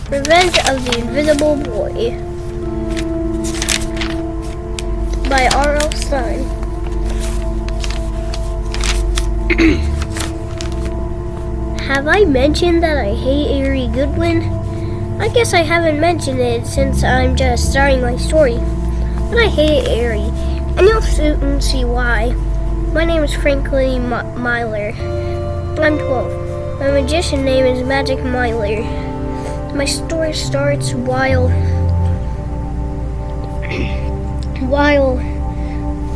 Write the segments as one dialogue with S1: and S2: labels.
S1: Revenge of the Invisible Boy by R.L. Stein. Have I mentioned that I hate Ari Goodwin? I guess I haven't mentioned it since I'm just starting my story. But I hate Ari, and you'll soon see why. My name is Frankie Myler. I'm 12. My magician name is Magic Myler. My story starts while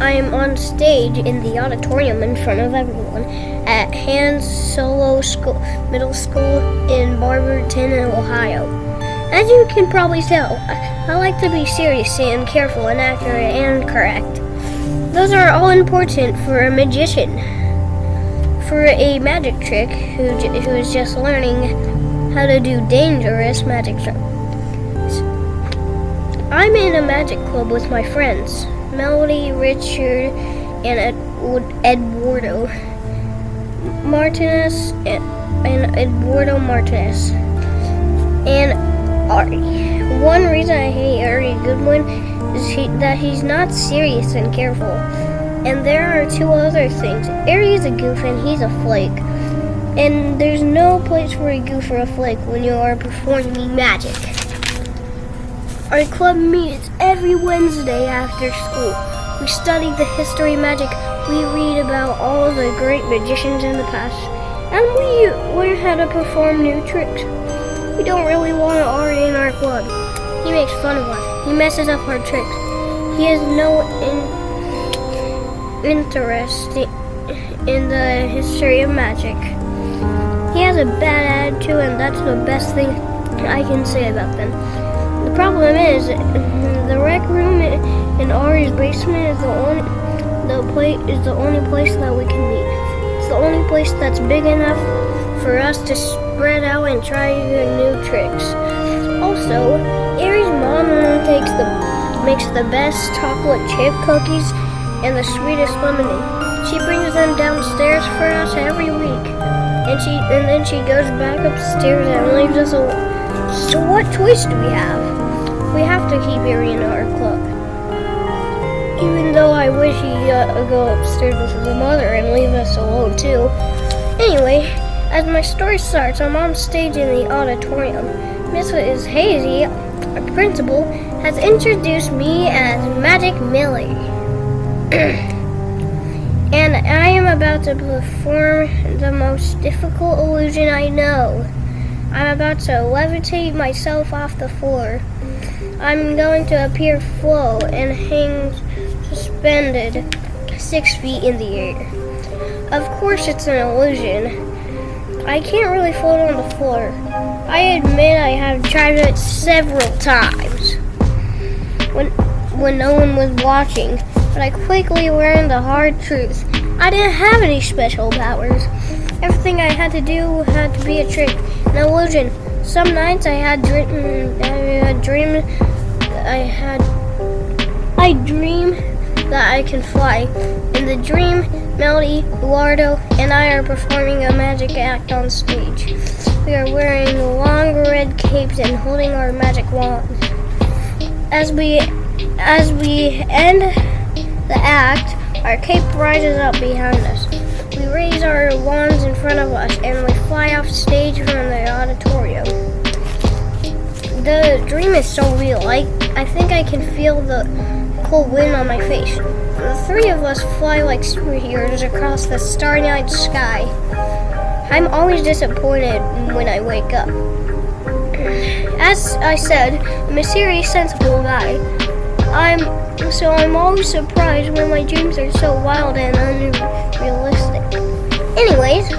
S1: I am on stage in the auditorium in front of everyone at Hans Solo Middle School in Barberton, Ohio. As you can probably tell, I like to be serious and careful and accurate and correct. Those are all important for a magician. For a magic trick who is just learning how to do dangerous magic tricks. I'm in a magic club with my friends, Melody, Richard, and Eduardo Martinez, and Eduardo Martinez, and Ari. One reason I hate Ari Goodwin is that he's not serious and careful. And there are two other things. Ari is a goof and he's a flake. And there's no place for a goof or a flake when you are performing magic. Our club meets every Wednesday after school. We study the history of magic. We read about all the great magicians in the past. And we learn how to perform new tricks. We don't really want Ari in our club. He makes fun of us. He messes up our tricks. He has no interest in the history of magic. He has a bad attitude, and that's the best thing I can say about them. The problem is, the rec room in Ari's basement is the only place that we can meet. It's the only place that's big enough for us to spread out and try new tricks. Also, Ari's mom makes the best chocolate chip cookies and the sweetest lemonade. She brings them downstairs for us every week, and then she goes back upstairs and leaves us alone. So what choice do we have? We have to keep Ari in our club. Even though I wish he'd go upstairs with his mother and leave us alone too. Anyway, as my story starts, I'm on stage in the auditorium. Mrs. Hazy, our principal, has introduced me as Magic Millie. And I am about to perform the most difficult illusion I know. I'm about to levitate myself off the floor. I'm going to appear flow and hang suspended 6 feet in the air. Of course it's an illusion. I can't really float on the floor. I admit I have tried it several times when no one was watching, but I quickly learned the hard truth. I didn't have any special powers. Everything I had to do had to be a trick, an illusion. Some nights I dream that I can fly. In the dream, Melody, Eduardo, and I are performing a magic act on stage. We are wearing long red capes and holding our magic wands. As we end the act, our cape rises up behind us. We raise our wands in front of us and we fly off stage from the auditorium. The dream is so real. I think I can feel the cold wind on my face. The three of us fly like superheroes across the starry-night sky. I'm always disappointed when I wake up. As I said, I'm a serious, sensible guy. I'm always surprised when my dreams are so wild and unrealistic. Anyways,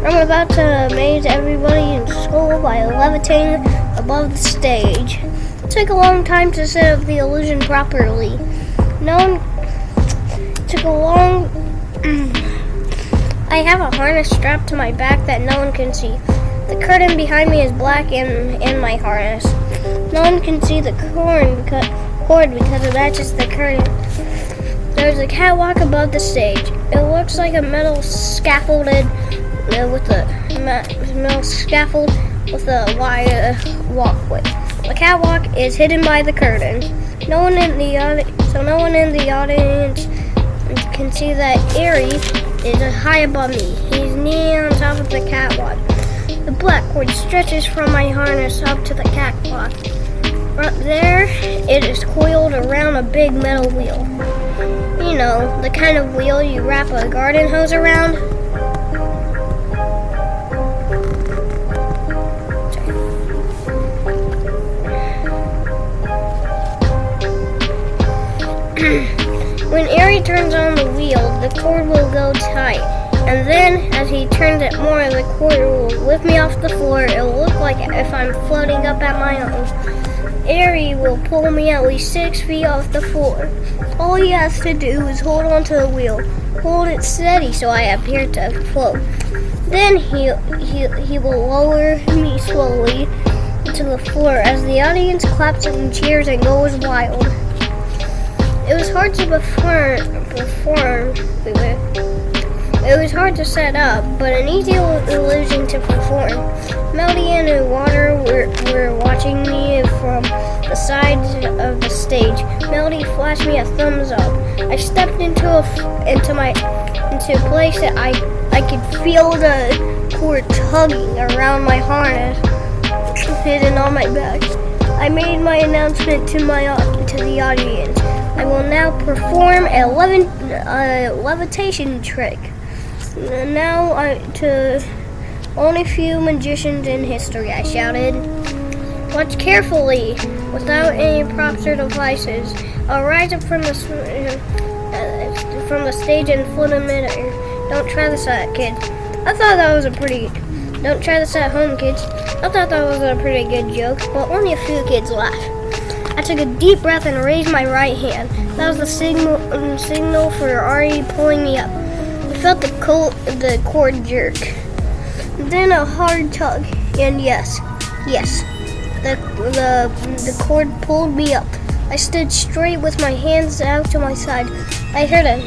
S1: I'm about to amaze everybody in school by levitating above the stage. It took a long time to set up the illusion properly. I have a harness strapped to my back that no one can see. The curtain behind me is black in my harness. No one can see the cord because it matches the curtain. There's a catwalk above the stage. It looks like a metal scaffold with a wide walkway. The catwalk is hidden by the curtain. No one in the audience can see that Airy is high above me. He's kneeling on top of the catwalk. The black cord stretches from my harness up to the catwalk. Right there, it is coiled around a big metal wheel. You know, the kind of wheel you wrap a garden hose around. When Airy turns on the wheel, the cord will go tight. And then, as he turns it more, the cord will lift me off the floor. It will look like if I'm floating up at my own. Airy will pull me at least 6 feet off the floor. All he has to do is hold onto the wheel. Hold it steady so I appear to float. Then he will lower me slowly to the floor as the audience claps and cheers and goes wild. It was hard to It was hard to set up, but an easy illusion to perform. Melody and Water were watching me from the sides of the stage. Melody flashed me a thumbs up. I stepped into a place that I could feel the cord tugging around my harness, hidden on my back. I made my announcement to the audience. I will now perform a levitation trick. Now to only few magicians in history, I shouted. Watch carefully, without any props or devices. I'll rise up from the stage and float in midair. Don't try this at kids. Don't try this at home, kids. I thought that was a pretty good joke, but only a few kids laughed. I took a deep breath and raised my right hand. That was the signal for Ari pulling me up. I felt the cord jerk. Then a hard tug, and yes, the cord pulled me up. I stood straight with my hands out to my side. I heard a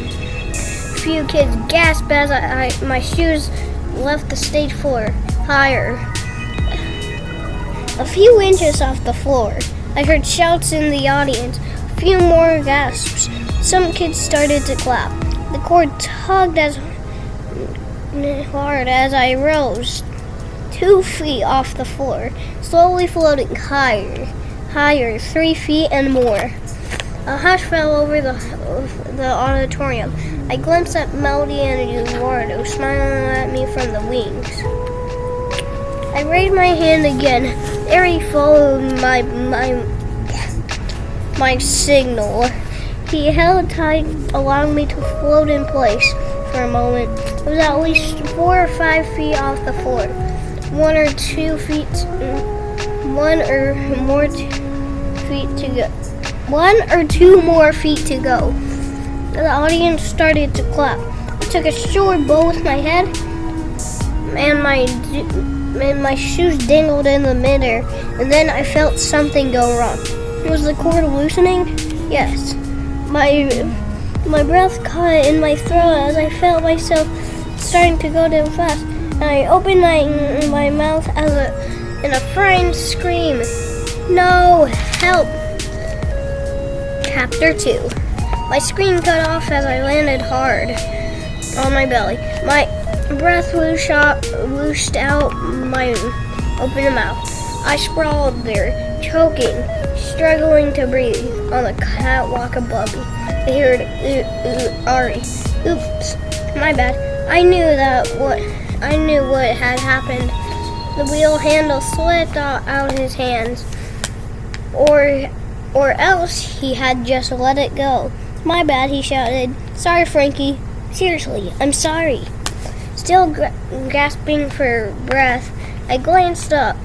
S1: few kids gasp as my shoes left the stage floor, higher. A few inches off the floor. I heard shouts in the audience, a few more gasps. Some kids started to clap. The cord tugged as hard as I rose 2 feet off the floor, slowly floating higher, 3 feet and more. A hush fell over the auditorium. I glimpsed at Melody and Eduardo smiling at me from the wings. I raised my hand again. Airy followed my signal. He held tight, allowing me to float in place for a moment. It was at least 4 or 5 feet off the floor. 1 or 2 more feet to go. The audience started to clap. I took a short bow with my head, and my shoes dangled in the midair, and then I felt something go wrong. Was the cord loosening? Yes. My breath caught in my throat as I felt myself starting to go down fast, and I opened my mouth in a frightened scream. No! Help! Chapter 2. My scream cut off as I landed hard on my belly. My breath whooshed out my open mouth. I sprawled there, choking, struggling to breathe on the catwalk above me. I heard Ari. Oops, my bad. I knew what had happened. The wheel handle slipped out his hands, or else he had just let it go. My bad, he shouted. Sorry, Frankie. Seriously, I'm sorry. Still gasping for breath, I glanced up.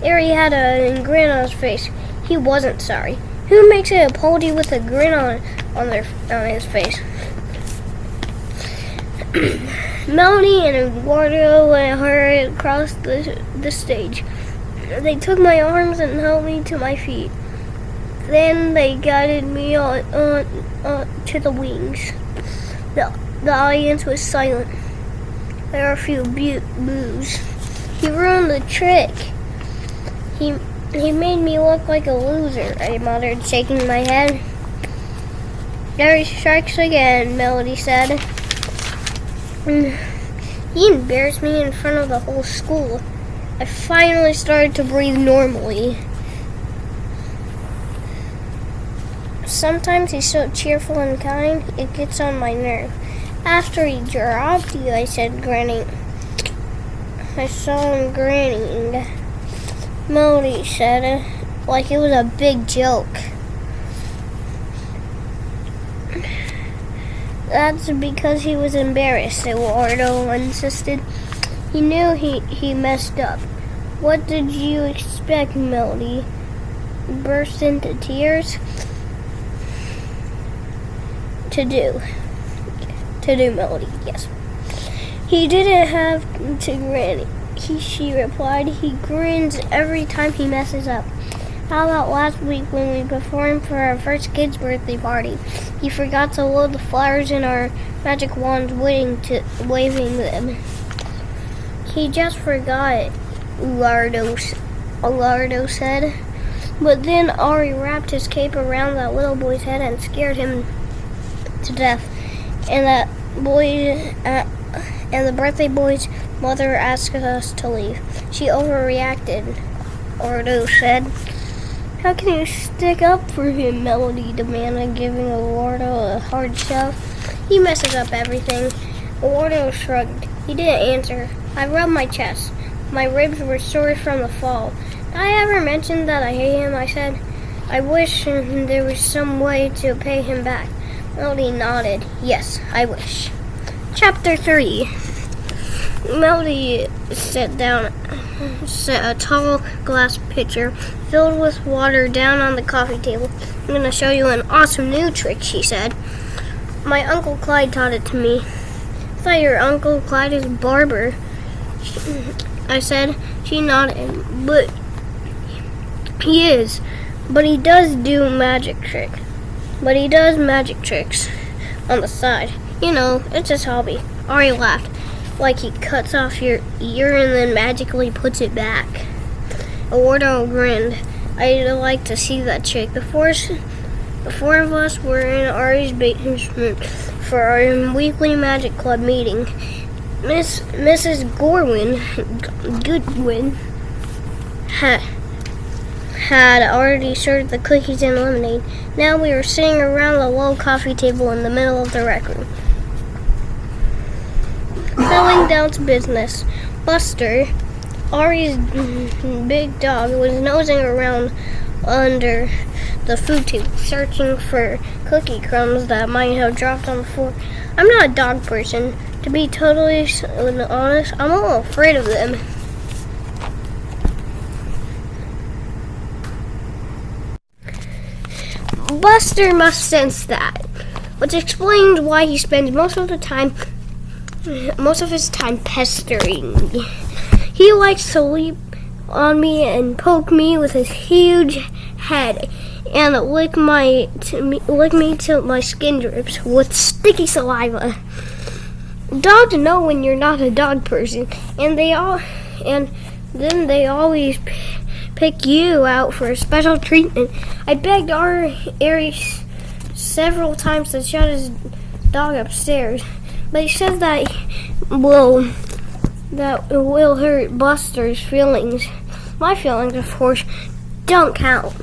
S1: Airy had a grin on his face. He wasn't sorry. Who makes an apology with a grin on his face? Melanie and Eduardo hurried across the stage. They took my arms and held me to my feet. Then they guided me on to the wings. The audience was silent. There were a few boos. You ruined the trick. He made me look like a loser, I muttered, shaking my head. There he strikes again, Melody said. He embarrassed me in front of the whole school. I finally started to breathe normally. Sometimes he's so cheerful and kind, it gets on my nerve. After he dropped you, I said, grinning. I saw him grinning. Melody said, like it was a big joke. That's because he was embarrassed, Eduardo insisted. He knew he messed up. What did you expect, Melody? Burst into tears? To do, Melody, yes. He didn't have to grin, she replied. He grins every time he messes up. How about last week when we performed for our first kid's birthday party? He forgot to load the flowers in our magic wands, waving them. He just forgot, Eduardo said. But then Ari wrapped his cape around that little boy's head and scared him to death. And the birthday boy's mother asked us to leave. She overreacted, Eduardo said. How can you stick up for him? Melody demanded, giving Eduardo a hard shove. He messes up everything. Eduardo shrugged. He didn't answer. I rubbed my chest. My ribs were sore from the fall. Did I ever mention that I hate him? I said. I wish there was some way to pay him back. Melody nodded. Yes, I wish. Chapter 3. Melody set a tall glass pitcher filled with water down on the coffee table. I'm going to show you an awesome new trick, she said. My Uncle Clyde taught it to me. I thought your Uncle Clyde is a barber, I said. She nodded. But he is. But he does magic tricks on the side. You know, it's his hobby. Ari laughed. Like he cuts off your ear and then magically puts it back. Eduardo grinned. I'd like to see that trick. The four of us were in Ari's basement for our weekly magic club meeting. Mrs. Goodwin had already served the cookies and lemonade. Now we were sitting around the low coffee table in the middle of the rec room. Settling down to business. Buster, Ari's big dog, was nosing around under the food table, searching for cookie crumbs that might have dropped on the floor. I'm not a dog person. To be totally honest, I'm a little afraid of them. Buster must sense that, which explains why he spends most of his time pestering me. He likes to leap on me and poke me with his huge head and lick me till my skin drips with sticky saliva. Dogs know when you're not a dog person, and then they always pick you out for a special treatment. I begged Ari several times to shut his dog upstairs, but he says that will hurt Buster's feelings. My feelings, of course, don't count.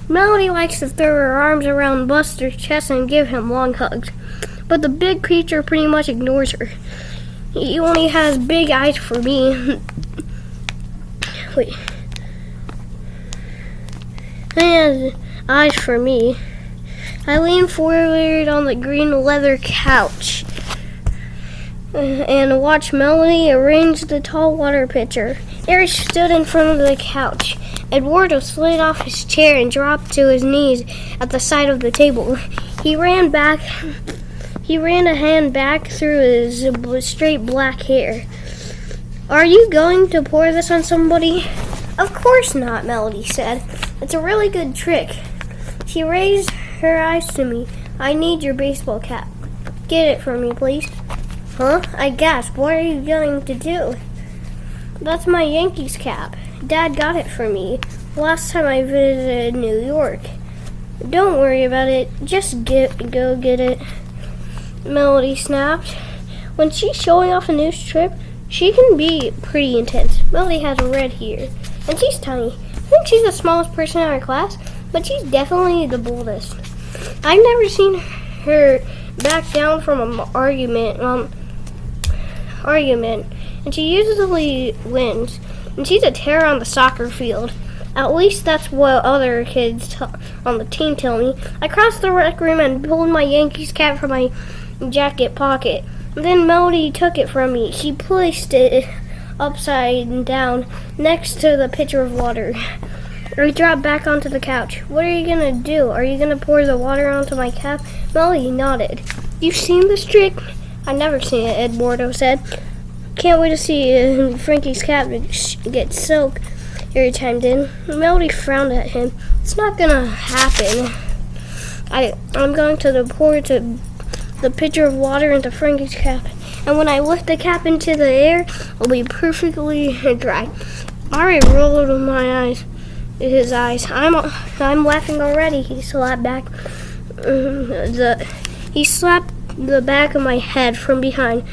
S1: Melody likes to throw her arms around Buster's chest and give him long hugs, but the big creature pretty much ignores her. He only has big eyes for me. Wait. He has eyes for me. I leaned forward on the green leather couch and watched Melody arrange the tall water pitcher. Eric stood in front of the couch. Eduardo slid off his chair and dropped to his knees at the side of the table. He ran a hand back through his straight black hair. Are you going to pour this on somebody? Of course not, Melody said. It's a really good trick. She raised her eyes to me. I need your baseball cap. Get it for me, please. Huh? I gasped. What are you going to do? That's my Yankees cap. Dad got it for me last time I visited New York. Don't worry about it. Just go get it. Melody snapped. When she's showing off a new trip, she can be pretty intense. Melody has red hair, and she's tiny. I think she's the smallest person in our class, but she's definitely the boldest. I've never seen her back down from an argument, and she usually wins. And she's a terror on the soccer field. At least that's what other kids on the team tell me. I crossed the rec room and pulled my Yankees cap from my jacket pocket. Then Melody took it from me. She placed it upside down next to the pitcher of water. I dropped back onto the couch. What are you gonna do? Are you gonna pour the water onto my cap? Melody nodded. You've seen this trick? I've never seen it, Eduardo said. Can't wait to see Frankie's cap get soaked. Harry chimed in. Melody frowned at him. It's not gonna happen. I'm going to pour the pitcher of water into Frankie's cap, and when I lift the cap into the air, it'll be perfectly dry. Ari rolled his eyes. I'm laughing already. He slapped back. He slapped the back of my head from behind.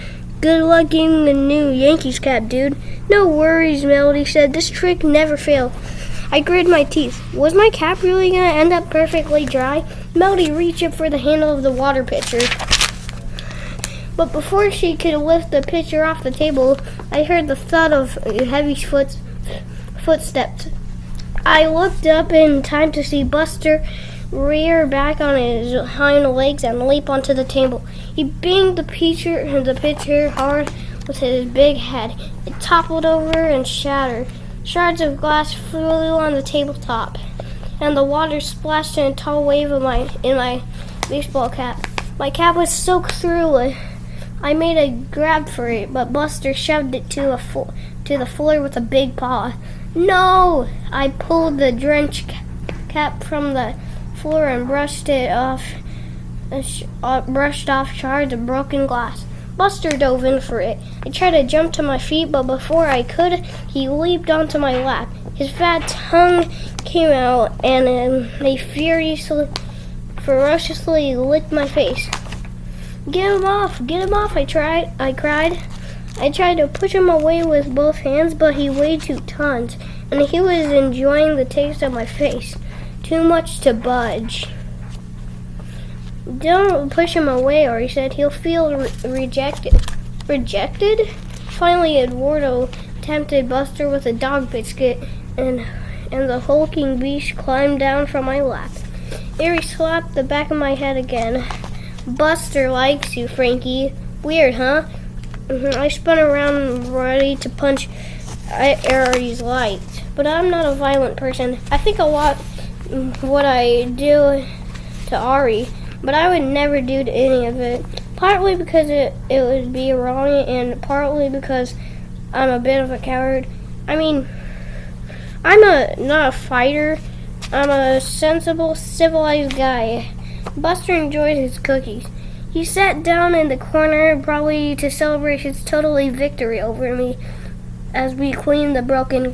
S1: Good luck getting the new Yankees cap, dude. No worries, Melody said. This trick never failed. I gritted my teeth. Was my cap really going to end up perfectly dry? Melody reached up for the handle of the water pitcher. But before she could lift the pitcher off the table, I heard the thud of heavy footsteps. I looked up in time to see Buster rear back on his hind legs and leap onto the table. He banged the pitcher hard with his big head. It toppled over and shattered. Shards of glass flew on the tabletop, and the water splashed in a tall wave in my baseball cap. My cap was soaked through. I made a grab for it, but Buster shoved it to the floor with a big paw. No! I pulled the drenched cap from the floor and brushed off shards of broken glass. Buster dove in for it. I tried to jump to my feet, but before I could, he leaped onto my lap. His fat tongue came out, and they ferociously licked my face. Get him off! Get him off! I cried. I tried to push him away with both hands, but he weighed 2 tons, and he was enjoying the taste of my face. Too much to budge. Don't push him away, Ari said. He'll feel rejected. Rejected? Finally, Eduardo tempted Buster with a dog biscuit, and the hulking beast climbed down from my lap. Ari slapped the back of my head again. Buster likes you, Frankie. Weird, huh? I spun around ready to punch Ari's lights, but I'm not a violent person. I think a lot what I do to Ari, but I would never do to any of it. Partly because it would be wrong, and partly because I'm a bit of a coward. I mean, I'm not a fighter. I'm a sensible, civilized guy. Buster enjoyed his cookies. He sat down in the corner, probably to celebrate his totally victory over me, as we cleaned the broken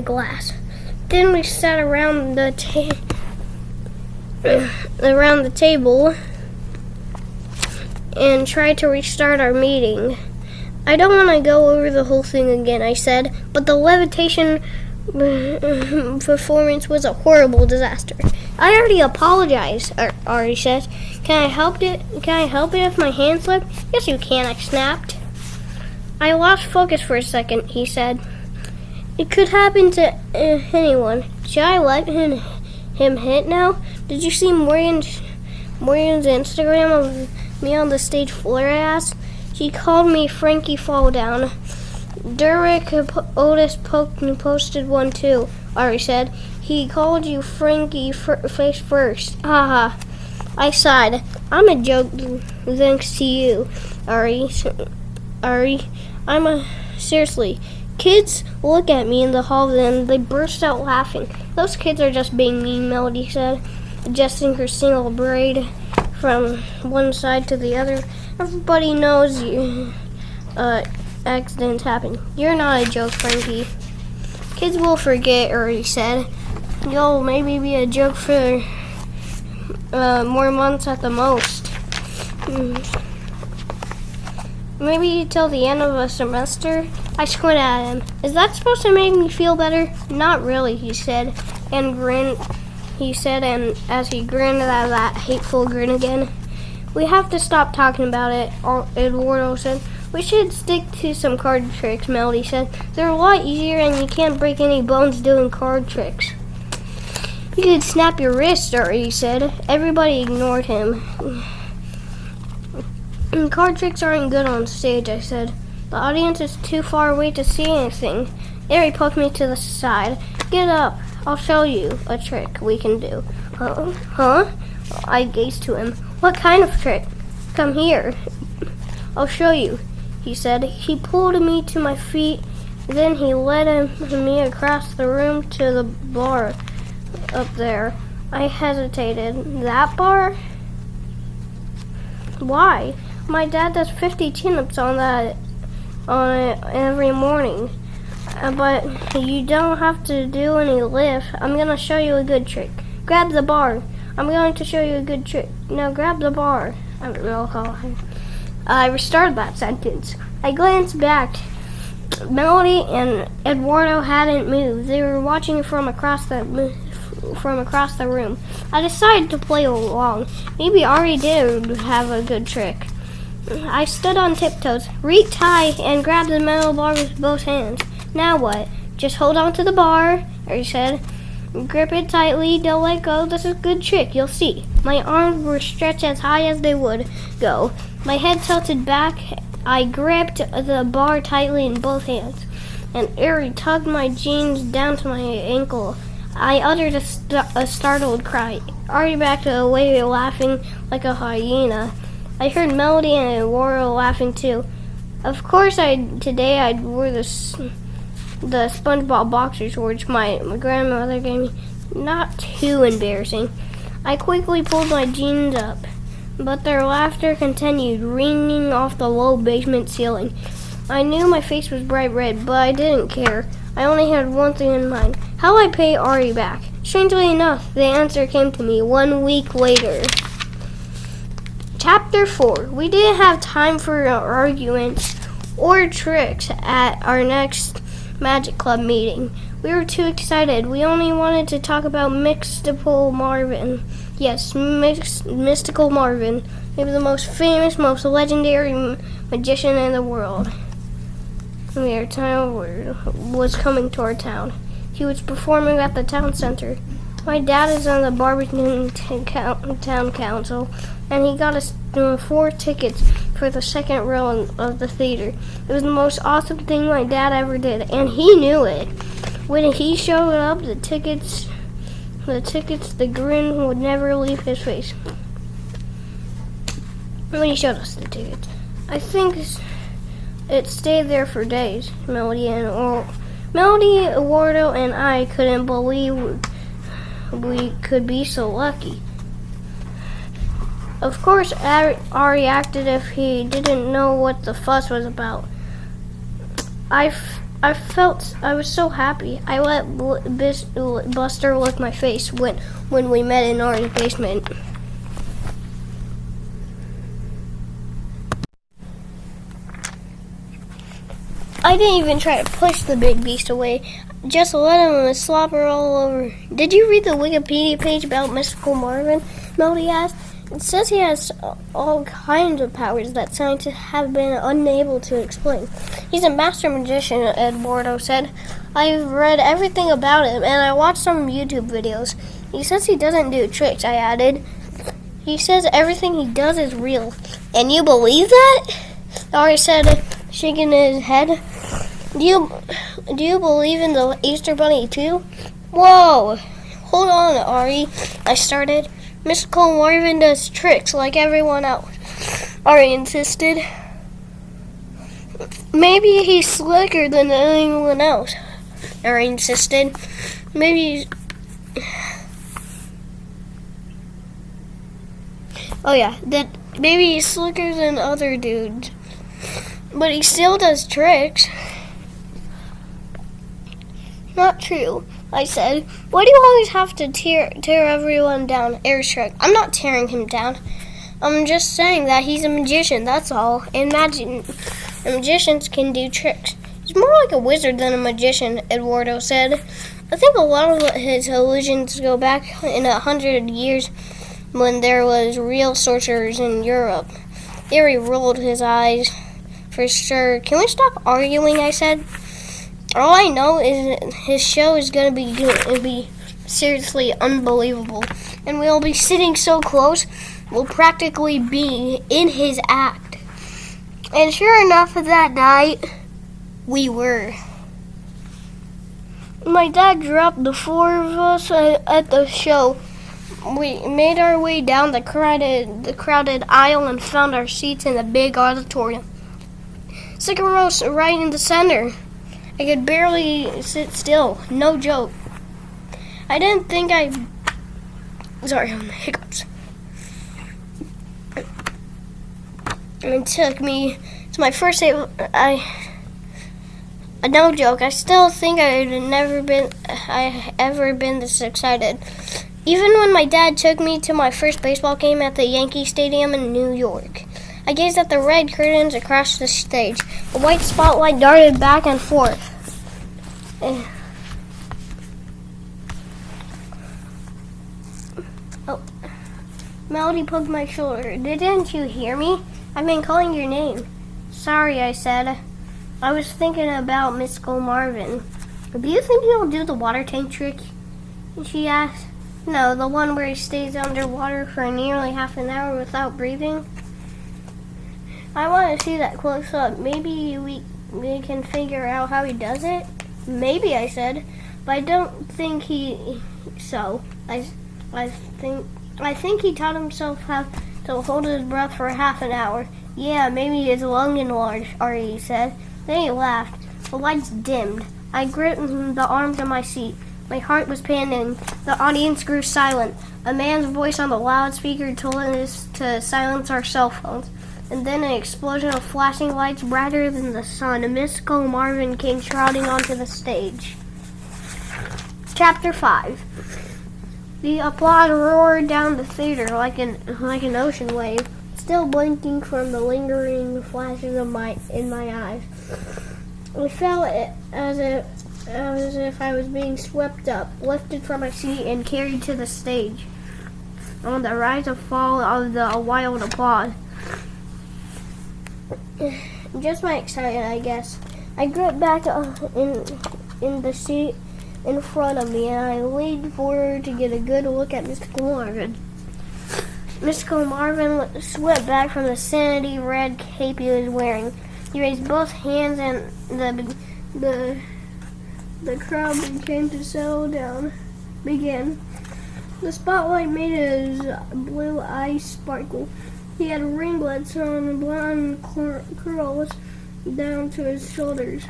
S1: glass. Then we sat around the table and tried to restart our meeting. I don't want to go over the whole thing again, I said, but the levitation performance was a horrible disaster. I already apologized, Ari said. Can I help it if my hand slipped? Yes, you can, I snapped. I lost focus for a second, he said. It could happen to anyone. Should I let him hit now? Did you see Morgan's Instagram of me on the stage floor, I asked. She called me Frankie Fall Down. Derek Otis posted one too, Ari said. He called you Frankie face first. Haha. I sighed. I'm a joke thanks to you, Ari. Seriously. Kids look at me in the hall and they burst out laughing. Those kids are just being mean, Melody said, adjusting her single braid from one side to the other. Everybody knows accidents happen. You're not a joke, Frankie. Kids will forget, Uri said. You'll maybe be a joke for more months at the most. Maybe till the end of a semester. I squinted at him. Is that supposed to make me feel better? Not really, he said, and grinned. He said, and as he grinned at that hateful grin again. We have to stop talking about it, Eduardo said. We should stick to some card tricks, Melody said. They're a lot easier and you can't break any bones doing card tricks. You could snap your wrist, he said. Everybody ignored him. Card tricks aren't good on stage, I said. The audience is too far away to see anything. Ari poked me to the side. Get up. I'll show you a trick we can do. Huh? I gazed to him. What kind of trick? Come here. I'll show you, he said. He pulled me to my feet. Then he led me across the room to the bar up there. I hesitated. That bar? Why? My dad does 50 chin-ups on it every morning. But you don't have to do any lift. I'm going to show you a good trick. Grab the bar. I'm going to show you a good trick. Now grab the bar. I don't know how I restarted that sentence. I glanced back. Melody and Eduardo hadn't moved. They were watching from across the room. I decided to play along. Maybe Ari did have a good trick. I stood on tiptoes, reached high, and grabbed the metal bar with both hands. Now what? Just hold on to the bar, Ari said. Grip it tightly, don't let go. This is a good trick, you'll see. My arms were stretched as high as they would go. My head tilted back. I gripped the bar tightly in both hands, and Ari tugged my jeans down to my ankle. I uttered a startled cry. Ari backed away, laughing like a hyena. I heard Melody and Eduardo laughing too. Of course, today I wore the SpongeBob boxer shorts my grandmother gave me. Not too embarrassing. I quickly pulled my jeans up, but their laughter continued, ringing off the low basement ceiling. I knew my face was bright red, but I didn't care. I only had one thing in mind. How would I pay Ari back? Strangely enough, the answer came to me 1 week later. Chapter 4. We didn't have time for arguments or tricks at our next Magic Club meeting. We were too excited. We only wanted to talk about Mystical Marvin. Yes, Mystical Marvin. Maybe the most famous, most legendary magician in the world. Their time was coming to our town. He was performing at the town center. My dad is on the Barberton Town Council, and he got us 4 tickets for the second row of the theater. It was the most awesome thing my dad ever did, and he knew it. When he showed up, the grin would never leave his face. When he showed us the tickets, I think it stayed there for days. Melody, Eduardo, and I couldn't believe we could be so lucky. Of course, Ari acted if he didn't know what the fuss was about. I felt I was so happy. I let Buster lick my face when we met in Ari's basement. I didn't even try to push the big beast away. Just let him slobber all over. Did you read the Wikipedia page about Mystical Marvin? Melody asked. It says he has all kinds of powers that scientists have been unable to explain. He's a master magician, Eduardo said. I've read everything about him, and I watched some YouTube videos. He says he doesn't do tricks, I added. He says everything he does is real. And you believe that? Ari said, shaking his head. Do you believe in the Easter Bunny too? Whoa! Hold on, Ari, I started. Mystical Marvin does tricks like everyone else, Ari insisted. Maybe he's slicker than anyone else, Ari insisted. Maybe he's slicker than other dudes. But he still does tricks. not true, I said. Why do you always have to tear everyone down? Aries shrugged. I'm not tearing him down. I'm just saying that he's a magician, that's all. And magicians can do tricks. He's more like a wizard than a magician, Eduardo said. I think a lot of his illusions go back in 100 years when there was real sorcerers in Europe. Harry rolled his eyes. For sure. Can we stop arguing, I said. All I know is that his show is going to be seriously unbelievable. And we'll be sitting so close, we'll practically be in his act. And sure enough, that night, we were. My dad dropped the four of us at the show. We made our way down the crowded aisle and found our seats in the big auditorium. Second row right in the center. I could barely sit still. No joke. I didn't think Sorry, hiccups. It took me to my first day. No joke. I still think I ever been this excited. Even when my dad took me to my first baseball game at the Yankee Stadium in New York. I gazed at the red curtains across the stage. The white spotlight darted back and forth. Melody poked my shoulder. Didn't you hear me? I've been calling your name. Sorry, I said. I was thinking about Mystical Marvin. Do you think he'll do the water tank trick? She asked. No, the one where he stays underwater for nearly half an hour without breathing. I want to see that close up. Maybe we can figure out how he does it. Maybe, I said, but I don't think so. I think he taught himself how to hold his breath for half an hour. Yeah, maybe his lung enlarged, Ari said. Then he laughed. The lights dimmed. I gripped the arms of my seat. My heart was pounding. The audience grew silent. A man's voice on the loudspeaker told us to silence our cell phones. And then an explosion of flashing lights brighter than the sun. Mystical Marvin came trotting onto the stage. Chapter 5. The applause roared down the theater like an ocean wave, still blinking from the lingering flashes in my eyes. I felt as if I was being swept up, lifted from my seat, and carried to the stage. On the rise and fall of the wild applause. Just my excitement, I guess. I gripped back in the seat in front of me, and I leaned forward to get a good look at Mystical Marvin. Mystical Marvin swept back from the sandy red cape he was wearing. He raised both hands, and the crowd began to settle down. The spotlight made his blue eyes sparkle. He had ringlets on blonde curls down to his shoulders.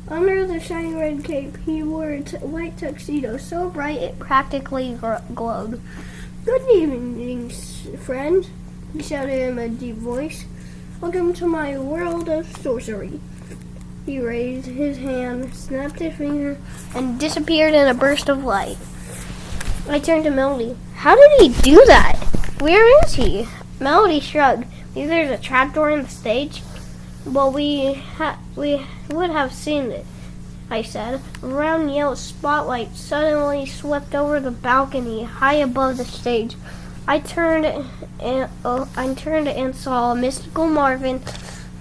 S1: Under the shiny red cape, he wore a white tuxedo so bright it practically glowed. Good evening, friends, he shouted in a deep voice. Welcome to my world of sorcery. He raised his hand, snapped his finger, and disappeared in a burst of light. I turned to Melody. How did he do that? Where is he? Melody shrugged. Maybe there's a trapdoor in the stage. Well, we would have seen it, I said. A round yellow spotlight suddenly swept over the balcony high above the stage. I turned and saw Mystical Marvin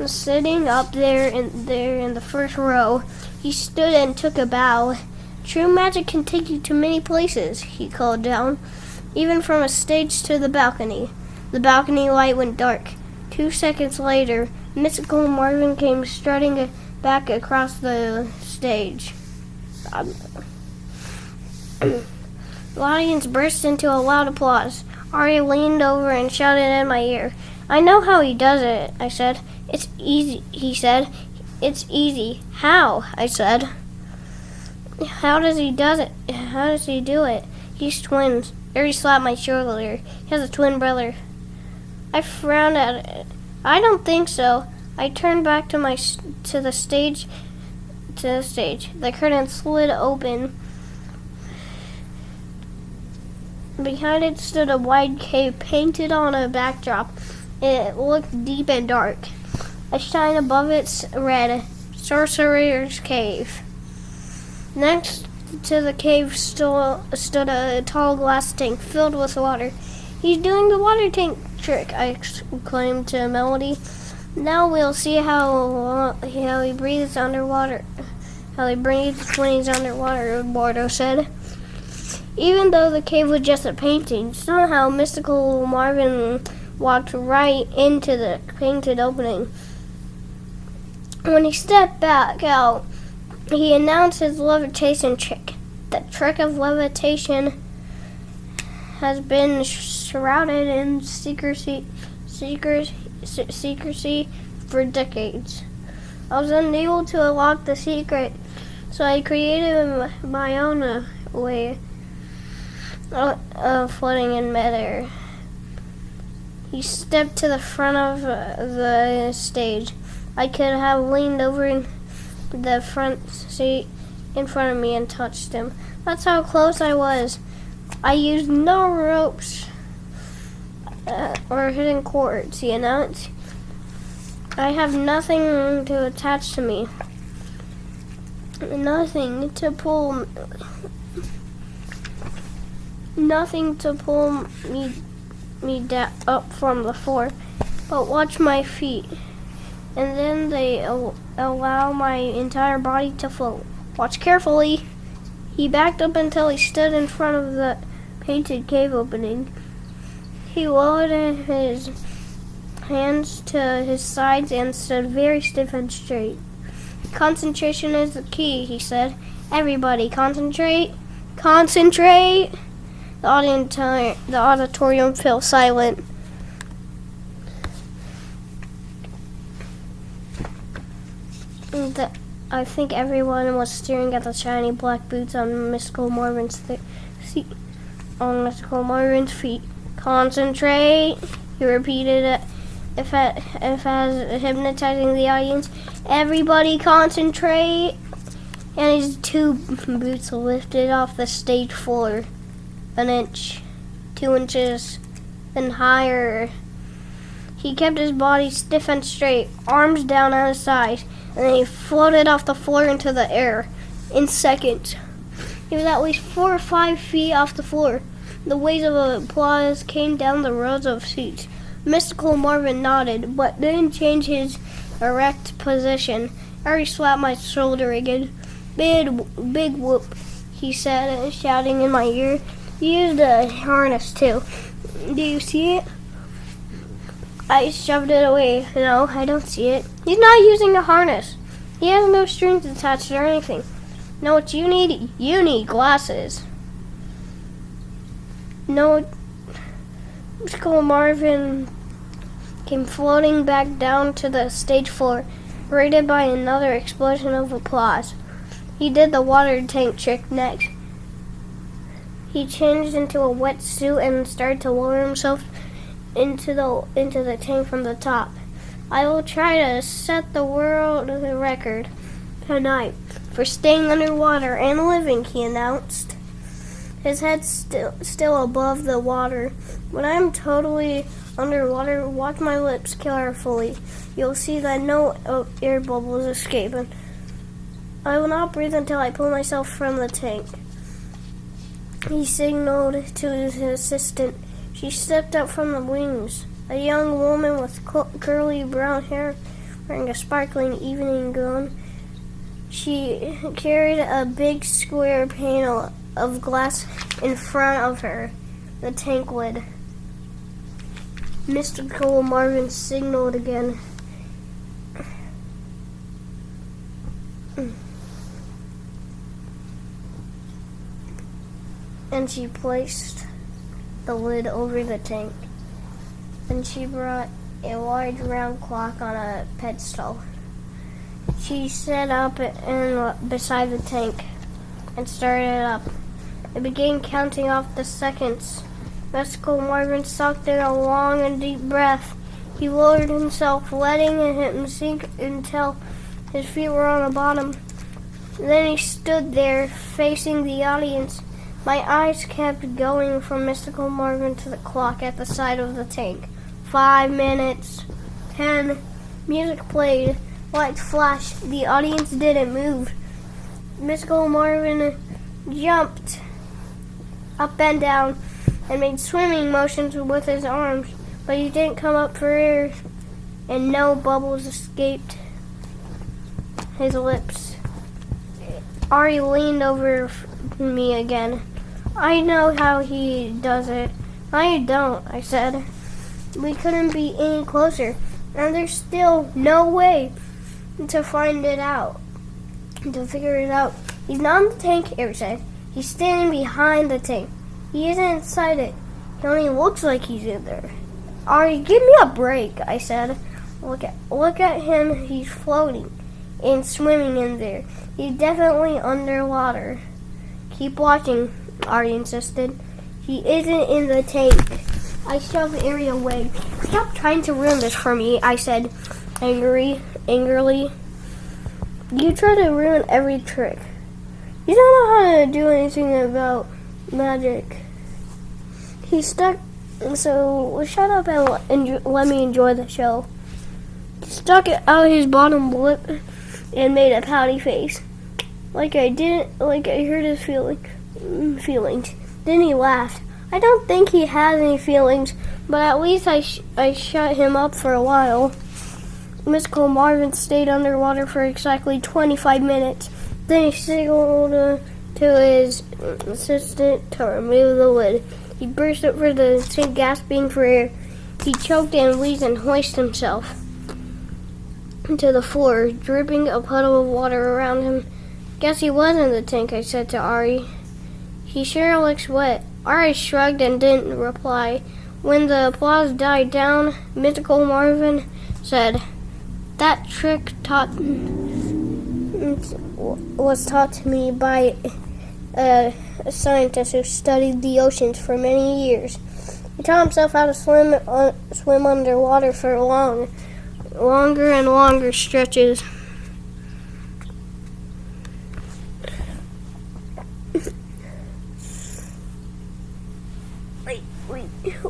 S1: sitting up there in the first row. He stood and took a bow. True magic can take you to many places, he called down, even from a stage to the balcony. The balcony light went dark. 2 seconds later, Mystical Marvin came strutting back across the stage. The audience burst into a loud applause. Ari leaned over and shouted in my ear. I know how he does it, I said. It's easy, he said. It's easy. How? I said. How does he do it? He's twins. Ari slapped my shoulder. He has a twin brother. I frowned at it. I don't think so. I turned back to the stage. to the stage. The curtain slid open. Behind it stood a wide cave painted on a backdrop. It looked deep and dark. A sign above it read, Sorcerer's Cave. Next to the cave stood a tall glass tank filled with water. He's doing the water tank trick, I exclaimed to Melody. Now we'll see how he breathes underwater. How he breathes when he's underwater, Eduardo said. Even though the cave was just a painting, somehow Mystical Marvin walked right into the painted opening. When he stepped back out, he announced his levitation trick. The trick of levitation has been shrouded in secrecy for decades. I was unable to unlock the secret, so I created my own way of floating in midair. He stepped to the front of the stage. I could have leaned over the front seat in front of me and touched him. That's how close I was. I used no ropes or hidden cords, he announced. I have nothing to attach to me. Nothing to pull me up from the floor. But watch my feet. And then they allow my entire body to float. Watch carefully. He backed up until he stood in front of the painted cave opening. He lowered his hands to his sides and stood very stiff and straight. Concentration is the key, he said. Everybody concentrate. Concentrate. The auditorium fell silent. I think everyone was staring at the shiny black boots on Mystical Marvin's feet. Concentrate, he repeated it, if as hypnotizing the audience. Everybody concentrate. And his two boots lifted off the stage floor, an inch, 2 inches, then higher. He kept his body stiff and straight, arms down at his sides, and then he floated off the floor into the air in seconds. He was at least 4 or 5 feet off the floor. The waves of applause came down the rows of seats. Mystical Marvin nodded, but didn't change his erect position. Harry slapped my shoulder again. Big whoop, he said, shouting in my ear. He used a harness too. Do you see it? I shoved it away. No, I don't see it. He's not using a harness. He has no strings attached or anything. Know what you need? You need glasses. No. Mystical Marvin came floating back down to the stage floor, greeted by another explosion of applause. He did the water tank trick next. He changed into a wetsuit and started to lower himself into the tank from the top. I will try to set the world record tonight for staying underwater and living, he announced. His head still above the water. When I'm totally underwater, watch my lips carefully. You'll see that no air bubbles escape. I will not breathe until I pull myself from the tank. He signaled to his assistant. She stepped up from the wings. A young woman with curly brown hair, wearing a sparkling evening gown. She carried a big square pane of glass in front of her, the tank lid. Mystical Marvin signaled again. And she placed the lid over the tank. Then she brought a large round clock on a pedestal. She set up beside the tank and started up. It began counting off the seconds. Mystical Marvin sucked in a long and deep breath. He lowered himself, letting him sink until his feet were on the bottom. Then he stood there, facing the audience. My eyes kept going from Mystical Marvin to the clock at the side of the tank. 5 minutes. 10. Music played. Lights flashed. The audience didn't move. Mystical Marvin jumped up and down and made swimming motions with his arms, but he didn't come up for air, and no bubbles escaped his lips. Ari leaned over me again. I know how he does it. I don't, I said. We couldn't be any closer, and there's still no way to find it out, to figure it out. He's not in the tank, Ari said. He's standing behind the tank. He isn't inside it. He only looks like he's in there. Ari, give me a break, I said. Look at him. He's floating and swimming in there. He's definitely underwater. Keep watching, Ari insisted. He isn't in the tank. I shoved Ari away. Stop trying to ruin this for me, I said angrily. You try to ruin every trick. You don't know how to do anything about magic. He stuck, so shut up and let me enjoy the show. He stuck it out his bottom lip and made a pouty face. Like I hurt his feelings. Then he laughed. I don't think he has any feelings, but at least I shut him up for a while. Mystical Marvin stayed underwater for exactly 25 minutes. Then he signaled to his assistant to remove the lid. He burst over the tank, gasping for air. He choked and wheezed and hoisted himself to the floor, dripping a puddle of water around him. Guess he was in the tank, I said to Ari. He sure looks wet. Ari shrugged and didn't reply. When the applause died down, Mystical Marvin said, That trick was taught to me by a scientist who studied the oceans for many years. He taught himself how to swim underwater for longer and longer stretches.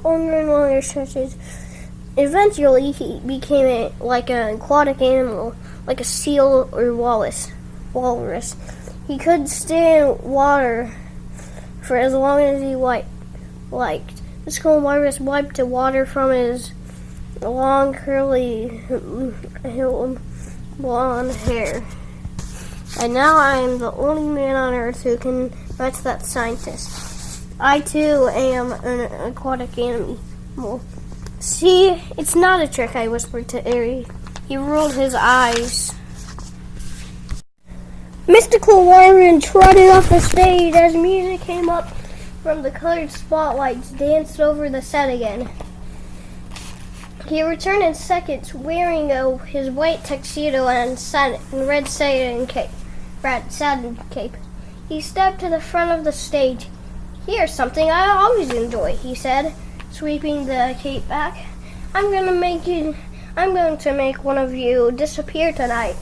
S1: Longer and longer stretches. Eventually, he became like an aquatic animal, like a seal or walrus. He could stay in water for as long as he liked. The skull walrus wiped the water from his long, curly, blonde hair. And now I am the only man on Earth who can match that scientist. I, too, am an aquatic animal. See, it's not a trick, I whispered to Ari. He rolled his eyes. Mystical Marvin trotted off the stage as music came up from the colored spotlights, danced over the set again. He returned in seconds, wearing his white tuxedo and red satin cape. He stepped to the front of the stage. Here's something I always enjoy, he said, sweeping the cape back. I'm going to make one of you disappear tonight.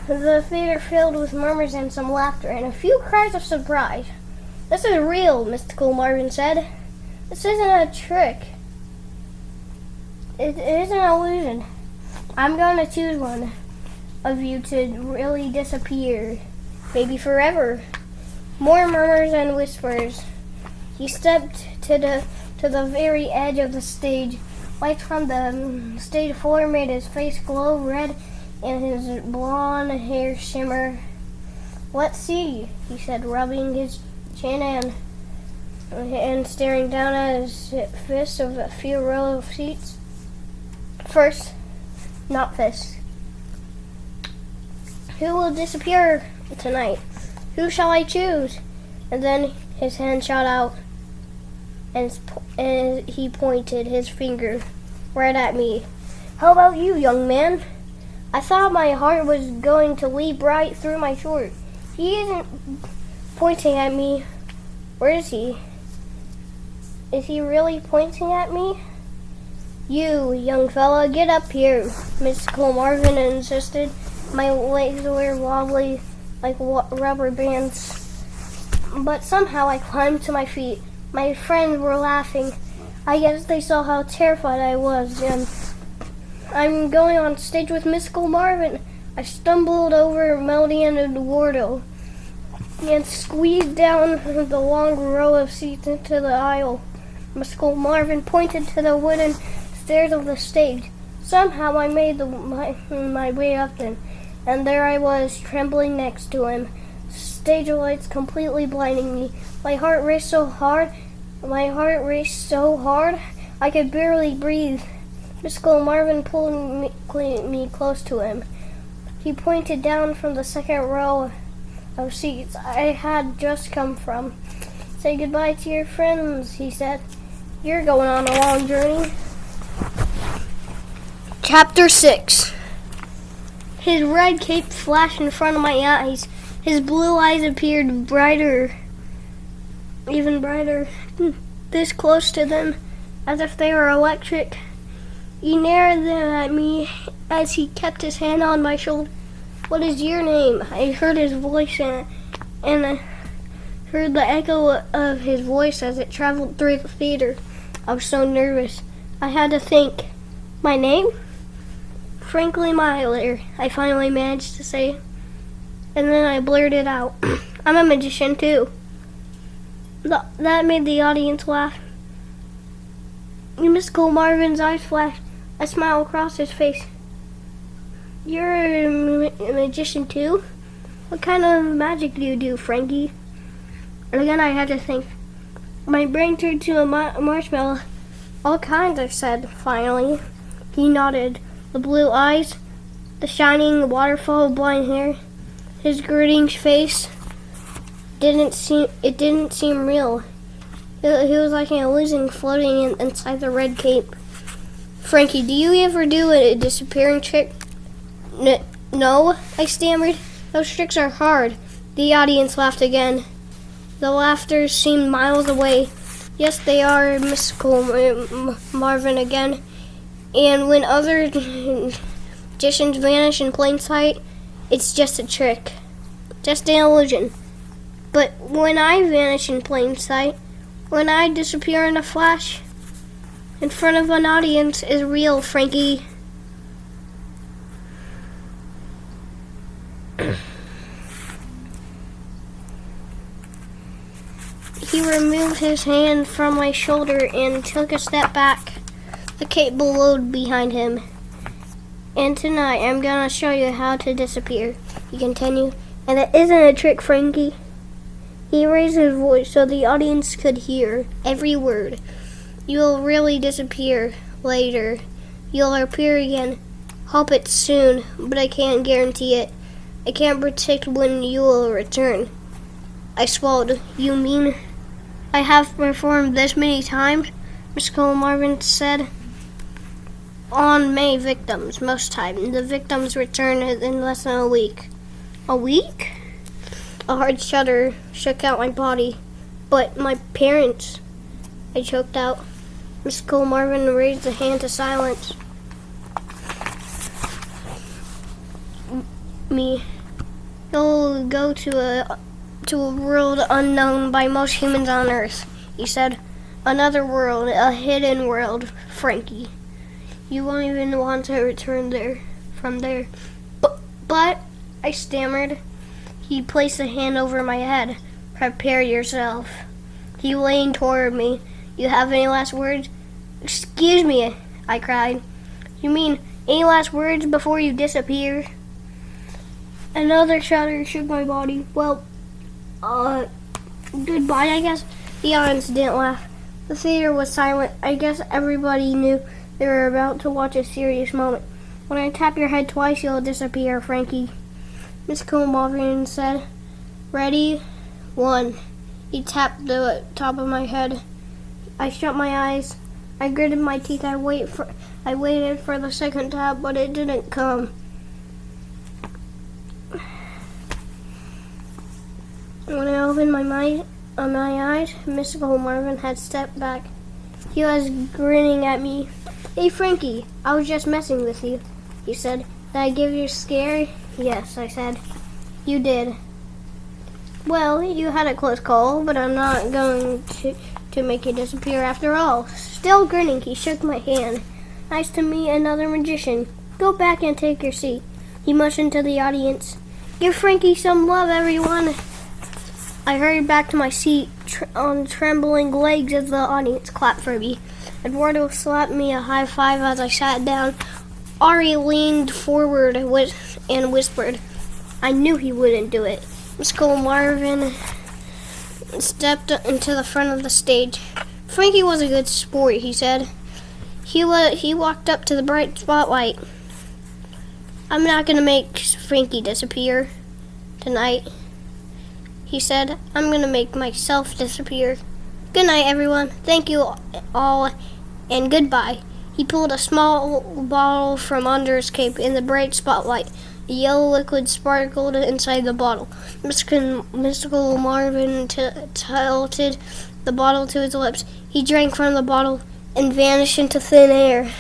S1: The theater filled with murmurs and some laughter and a few cries of surprise. This is real, Mystical Marvin said. This isn't a trick. It is an illusion. I'm going to choose one of you to really disappear, maybe forever. More murmurs and whispers. He stepped to the very edge of the stage. Lights from the stage floor made his face glow red and his blonde hair shimmer. Let's see, he said, rubbing his chin and staring down at his fists of a few rows of seats. First, not fists. Who will disappear tonight? Who shall I choose? And then his hand shot out, and he pointed his finger right at me. How about you, young man? I thought my heart was going to leap right through my throat. He isn't pointing at me. Where is he? Is he really pointing at me? You, young fella, get up here, Mystical Marvin insisted. My legs were wobbly like rubber bands. But somehow I climbed to my feet. My friends were laughing. I guess they saw how terrified I was, and I'm going on stage with Mystical Marvin. I stumbled over Melody and Eduardo and squeezed down the long row of seats into the aisle. Mystical Marvin pointed to the wooden stairs of the stage. Somehow I made my way up them, and there I was, trembling next to him. Stage lights completely blinding me. My heart raced so hard, I could barely breathe. Mystical Marvin pulled me close to him. He pointed down from the second row of seats I had just come from. "Say goodbye to your friends," he said. "You're going on a long journey." Chapter 6. His red cape flashed in front of my eyes. His blue eyes appeared brighter, even brighter, this close to them, as if they were electric. He narrowed them at me as he kept his hand on my shoulder. "What is your name?" I heard his voice and I heard the echo of his voice as it traveled through the theater. I was so nervous. I had to think. "My name?" "Frankie Myler," I finally managed to say. And then I blurted out, "I'm a magician too." That made the audience laugh. Mystical Marvin's eyes flashed. A smile across his face. "You're a magician too? What kind of magic do you do, Frankie?" And again I had to think. My brain turned to a marshmallow. "All kinds," I said, finally. He nodded. The blue eyes, the shining waterfall of blonde hair, his gritting face didn't seem real. He was like an illusion floating inside the red cape. "Frankie, do you ever do a disappearing trick?" No, I stammered. "Those tricks are hard." The audience laughed again. The laughter seemed miles away. "Yes, they are," Mystical Marvin again. "And when other magicians vanish in plain sight, it's just a trick, just an illusion. But when I vanish in plain sight, when I disappear in a flash, in front of an audience, is real, Frankie." He removed his hand from my shoulder and took a step back. The cape billowed behind him. "And tonight I'm gonna show you how to disappear," he continued. "And it isn't a trick, Frankie." He raised his voice so the audience could hear every word. "You'll really disappear later. You'll appear again. Hope it's soon, but I can't guarantee it. I can't predict when you will return." I swallowed. "You mean I have performed this many times?" Mystical Marvin said. "On May victims, most times. The victims return in less than a week." "A week?" A hard shudder shook out my body. "But my parents," I choked out. Mystical Marvin raised a hand to silence me. "You'll go to a world unknown by most humans on Earth," he said. "Another world, a hidden world, Frankie. You won't even want to return from there." But, I stammered. He placed a hand over my head. "Prepare yourself." He leaned toward me. "You have any last words?" "Excuse me," I cried. "You mean any last words before you disappear?" Another shudder shook my body. "Well, goodbye, I guess." The audience didn't laugh. The theater was silent. I guess everybody knew they were about to watch a serious moment. "When I tap your head twice, you'll disappear, Frankie," Mystical Marvin said. "Ready? 1. He tapped the top of my head. I shut my eyes. I gritted my teeth. I waited for the second tap, but it didn't come. When I opened my eyes, Mystical Marvin had stepped back. He was grinning at me. "Hey, Frankie, I was just messing with you," he said. "Did I give you a scare?" "Yes," I said. "You did." Well, you had a close call, but I'm not going to make you disappear after all. Still grinning, he shook my hand. Nice to meet another magician. Go back and take your seat. He motioned to the audience. Give Frankie some love, everyone. I hurried back to my seat on trembling legs as the audience clapped for me. Eduardo slapped me a high five as I sat down. Ari leaned forward and whispered. I knew he wouldn't do it. Skull Marvin stepped into the front of the stage. Frankie was a good sport, he said. He walked up to the bright spotlight. I'm not going to make Frankie disappear tonight, he said. I'm going to make myself disappear. Good night, everyone. Thank you all, and goodbye. He pulled a small bottle from under his cape in the bright spotlight. A yellow liquid sparkled inside the bottle. Mystical Marvin tilted the bottle to his lips. He drank from the bottle and vanished into thin air.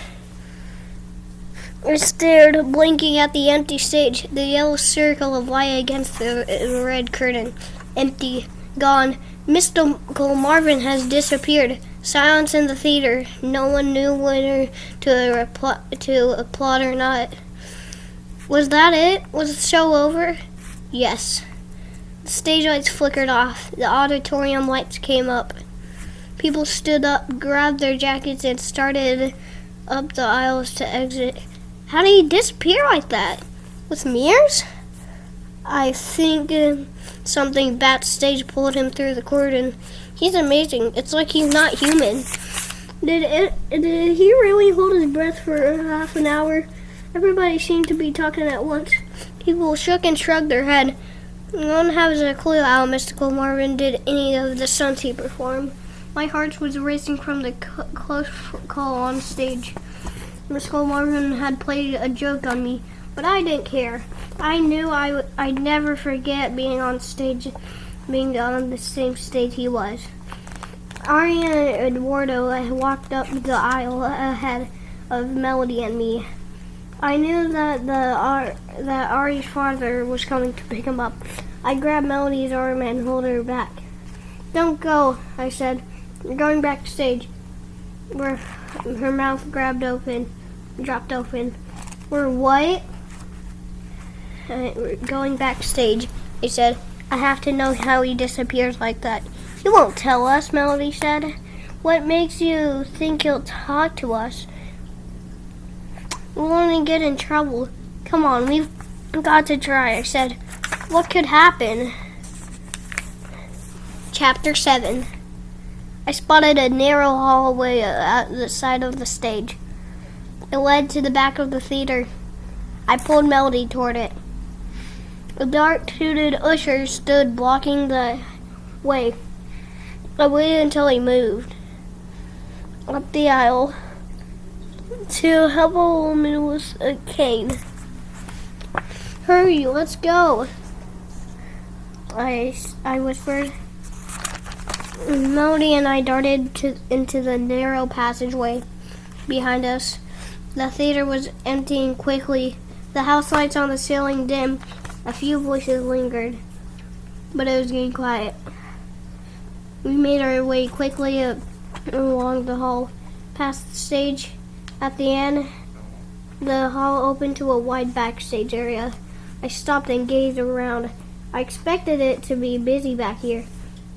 S1: I stared, blinking at the empty stage, the yellow circle of light against the red curtain. Empty, gone. Mystical Marvin has disappeared. Silence in the theater. No one knew whether to applaud or not. Was that it? Was the show over? Yes. The stage lights flickered off. The auditorium lights came up. People stood up, grabbed their jackets, and started up the aisles to exit. How did he disappear like that? With mirrors? I think something backstage pulled him through the curtain. He's amazing. It's like he's not human. Did he really hold his breath for half an hour? Everybody seemed to be talking at once. People shook and shrugged their head. No one has a clue how Mystical Marvin did any of the stunts he performed. My heart was racing from the close call on stage. Mystical Marvin had played a joke on me, but I didn't care. I knew I'd never forget being on the same stage he was. Ari and Eduardo walked up the aisle ahead of Melody and me. I knew that Ari's father was coming to pick him up. I grabbed Melody's arm and held her back. Don't go, I said. We're going backstage. Her mouth dropped open. We're what? We're going backstage, I said. I have to know how he disappears like that. He won't tell us, Melody said. What makes you think he'll talk to us? We'll only get in trouble. Come on, we've got to try, I said. What could happen? Chapter 7. I spotted a narrow hallway at the side of the stage. It led to the back of the theater. I pulled Melody toward it. A dark-suited usher stood blocking the way. I waited until he moved up the aisle to help a woman with a cane. Hurry, let's go, I whispered. Melody and I darted into the narrow passageway behind us. The theater was emptying quickly. The house lights on the ceiling dimmed. A few voices lingered, but it was getting quiet. We made our way quickly along the hall, past the stage. At the end, the hall opened to a wide backstage area. I stopped and gazed around. I expected it to be busy back here,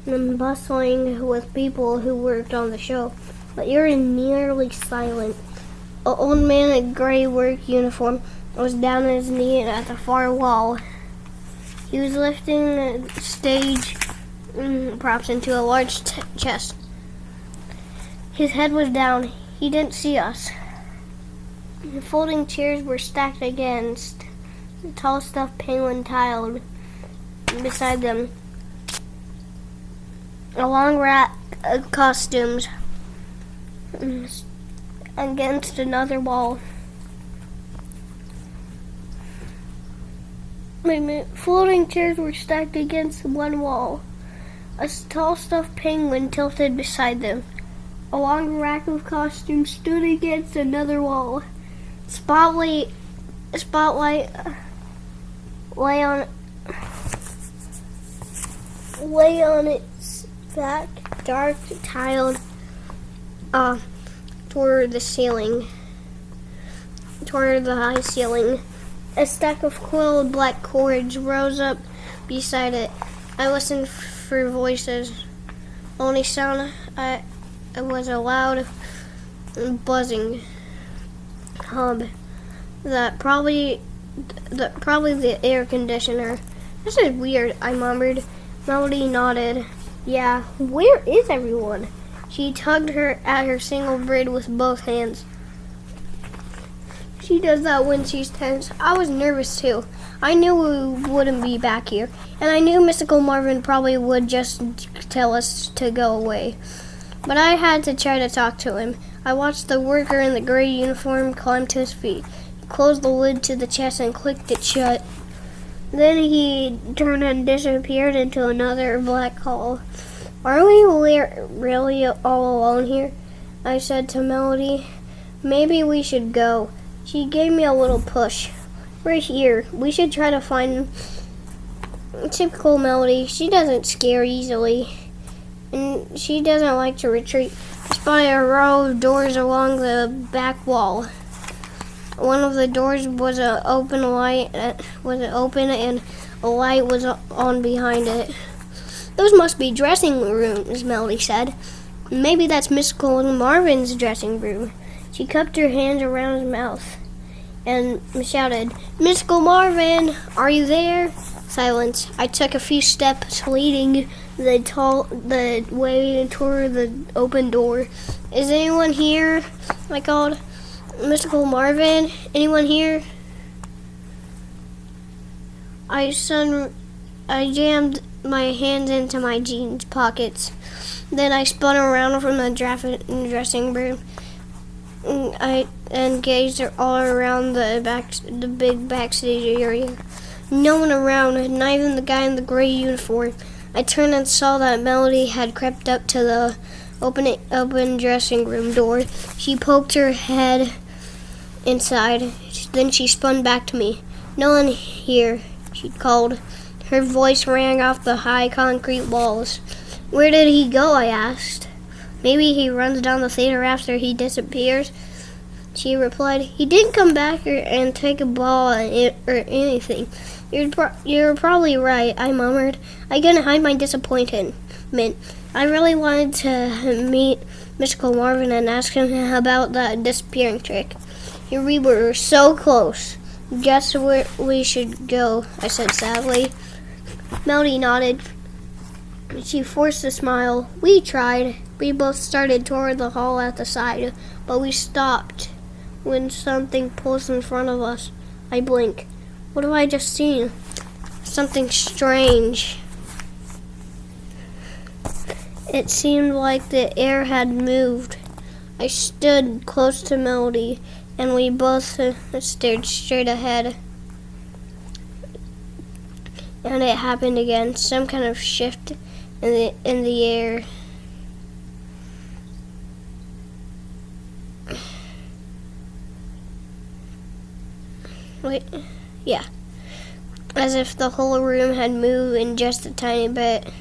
S1: and bustling with people who worked on the show, but you were nearly silent. An old man in a gray work uniform was down on his knee at the far wall. He was lifting stage props into a large chest. His head was down. He didn't see us. The folding chairs were stacked against the tall stuffed penguin tiled beside them. A long rack of costumes against another wall. Floating chairs were stacked against one wall. A tall stuffed penguin tilted beside them. A long rack of costumes stood against another wall. Spotlight lay on lay on its back, dark tiled, toward the high ceiling. A stack of coiled black cords rose up beside it. I listened for voices. Only sound was a loud buzzing hum. Probably the air conditioner. This is weird, I murmured. Melody nodded. Yeah, where is everyone? She tugged at her single braid with both hands. She does that when she's tense. I was nervous too. I knew we wouldn't be back here, and I knew Mystical Marvin probably would just tell us to go away. But I had to try to talk to him. I watched the worker in the gray uniform climb to his feet. He closed the lid to the chest and clicked it shut. Then he turned and disappeared into another black hole. Are we really all alone here? I said to Melody. Maybe we should go. She gave me a little push. We're here. We should try to find typical Melody. She doesn't scare easily. And she doesn't like to retreat. I spotted a row of doors along the back wall. One of the doors was open and a light was on behind it. Those must be dressing rooms, Melody said. Maybe that's Mystical Marvin's dressing room. She cupped her hands around his mouth and shouted, Mystical Marvin, are you there? Silence. I took a few steps leading the way toward the open door. Is anyone here? I called. Mystical Marvin, anyone here? I jammed my hands into my jeans pockets. Then I spun around from the dressing room and gazed all around the big backstage area. No one around, not even the guy in the gray uniform. I turned and saw that Melody had crept up to the open dressing room door. She poked her head inside. Then she spun back to me. No one here, she called. Her voice rang off the high concrete walls. Where did he go? I asked. Maybe he runs down the theater after he disappears. She replied, he didn't come back and take a ball or anything. You're probably right, I murmured. I couldn't hide my disappointment. I really wanted to meet Mystical Marvin and ask him about that disappearing trick. Here we were, so close. Guess where we should go, I said sadly. Melody nodded. She forced a smile. We tried. We both started toward the hall at the side, but we stopped when something pulls in front of us. I blink. What have I just seen? Something strange. It seemed like the air had moved. I stood close to Melody, and we both stared straight ahead. And it happened again. Some kind of shift in the air. Wait, yeah. As if the whole room had moved in just a tiny bit.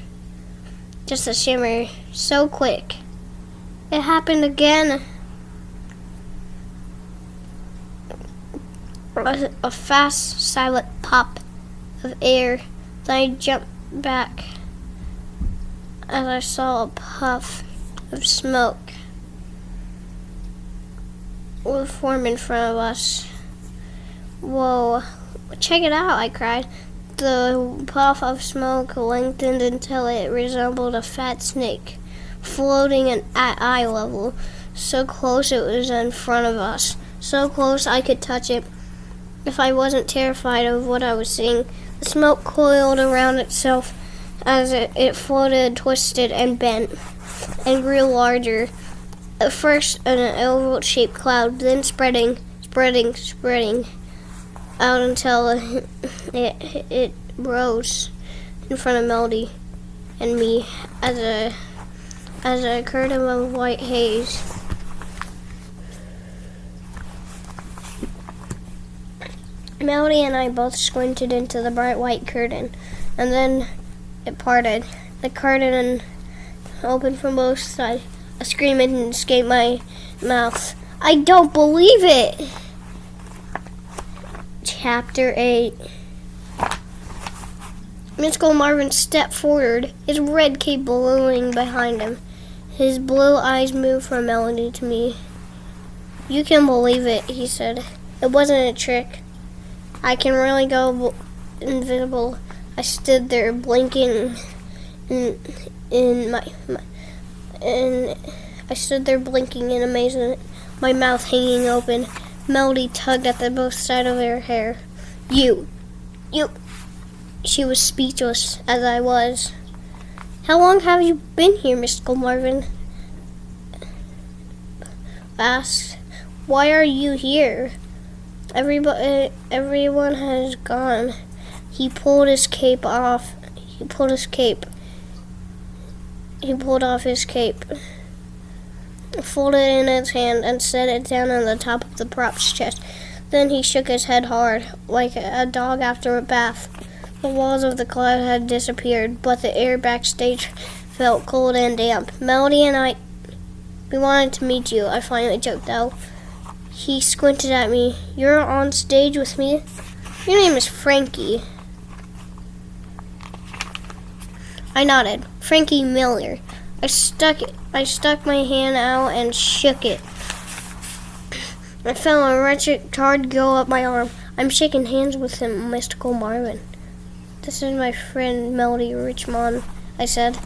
S1: Just a shimmer. So quick. It happened again. A fast, silent pop of air. Then I jumped back as I saw a puff of smoke would form in front of us. Whoa, check it out, I cried. The puff of smoke lengthened until it resembled a fat snake, floating at eye level, so close it was in front of us, so close I could touch it if I wasn't terrified of what I was seeing. The smoke coiled around itself as it floated, twisted, and bent, and grew larger. At first an oval-shaped cloud, then spreading out until it rose in front of Melody and me as a curtain of white haze. Melody and I both squinted into the bright white curtain, and then it parted. The curtain opened from both sides. A scream escaped my mouth. I don't believe it! Chapter 8. Mystical Marvin stepped forward, his red cape billowing behind him. His blue eyes moved from Melody to me. You can believe it, he said. It wasn't a trick. I can really go invisible. I stood there blinking in amazement, my mouth hanging open. Melody tugged at both sides of her hair. You. She was speechless, as I was. How long have you been here, Mystical Marvin? Asked. Why are you here? Everyone has gone. He pulled his cape off. He pulled off his cape, folded it in his hand, and set it down on the top of the prop's chest. Then he shook his head hard, like a dog after a bath. The walls of the closet had disappeared, but the air backstage felt cold and damp. Melody and we wanted to meet you, I finally joked out. He squinted at me. You're on stage with me? Your name is Frankie. I nodded. Frankie Miller. I stuck my hand out and shook it. I felt a wretched card go up my arm. I'm shaking hands with him, Mystical Marvin. This is my friend Melody Richmond, I said.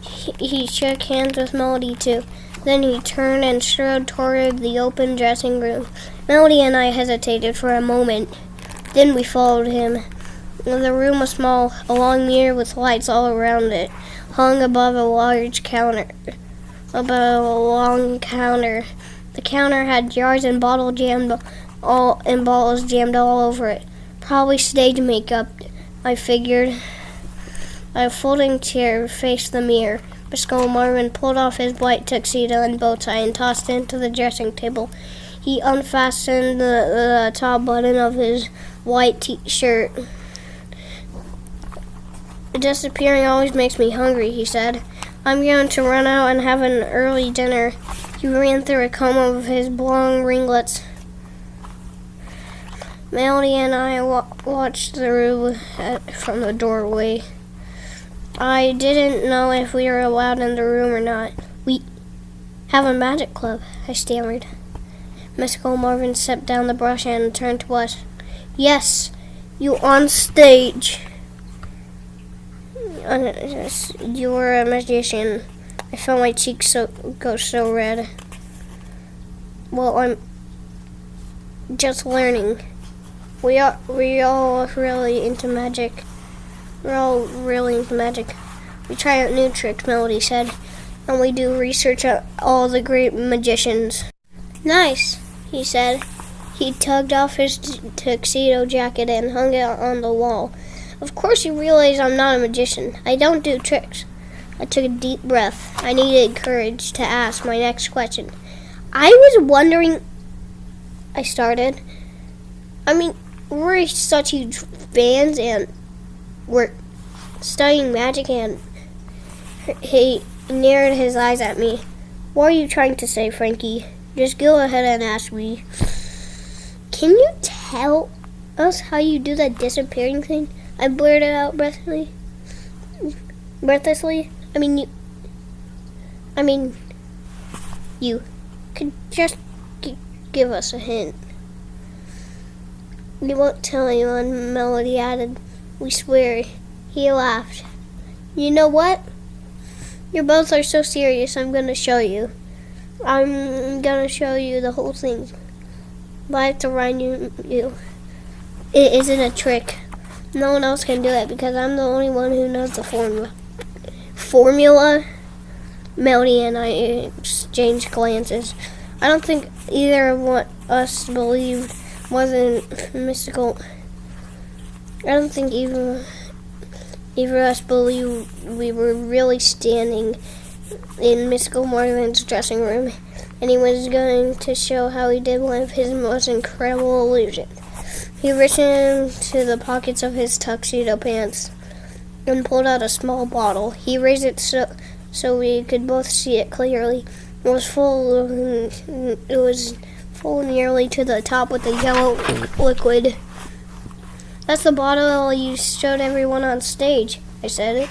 S1: He shook hands with Melody too. Then he turned and strode toward the open dressing room. Melody and I hesitated for a moment. Then we followed him. The room was small, a long mirror with lights all around it, hung above a large counter. Above a long counter. The counter had jars and bottles jammed all over it. Probably stage makeup, I figured. A folding chair faced the mirror. Mystical Marvin pulled off his white tuxedo and bow tie and tossed it into the dressing table. He unfastened the top button of his white t-shirt. Disappearing always makes me hungry, he said. I'm going to run out and have an early dinner. He ran through a comb of his blonde ringlets. Melody and I watched the room from the doorway. I didn't know if we were allowed in the room or not. We have a magic club, I stammered. Mystical Marvin stepped down the brush and turned to us. Yes, you on stage. You're a magician. I felt my cheeks go so red. Well, I'm just learning. We all really into magic. We're all really into magic. We try out new tricks, Melody said, and we do research on all the great magicians. Nice, he said. He tugged off his tuxedo jacket and hung it on the wall. Of course you realize I'm not a magician. I don't do tricks. I took a deep breath. I needed courage to ask my next question. I was wondering, I started. We're such huge fans and we're studying magic, and he narrowed his eyes at me. What are you trying to say, Frankie? Just go ahead and ask me. Can you tell us how you do that disappearing thing? I blurted out breathlessly. You could just give us a hint. We won't tell anyone, Melody added. We swear. He laughed. You know what? You both are so serious, I'm going to show you. I'm going to show you the whole thing. But I have to remind you, it isn't a trick. No one else can do it because I'm the only one who knows the formula. Formula? Melody and I exchanged glances. I don't think either of us believed wasn't mystical. I don't think either of us believed we were really standing in Mystical Marvin's dressing room, and he was going to show how he did one of his most incredible illusions. He reached into the pockets of his tuxedo pants and pulled out a small bottle. He raised it so we could both see it clearly. It was full nearly to the top with a yellow liquid. "That's the bottle you showed everyone on stage," I said.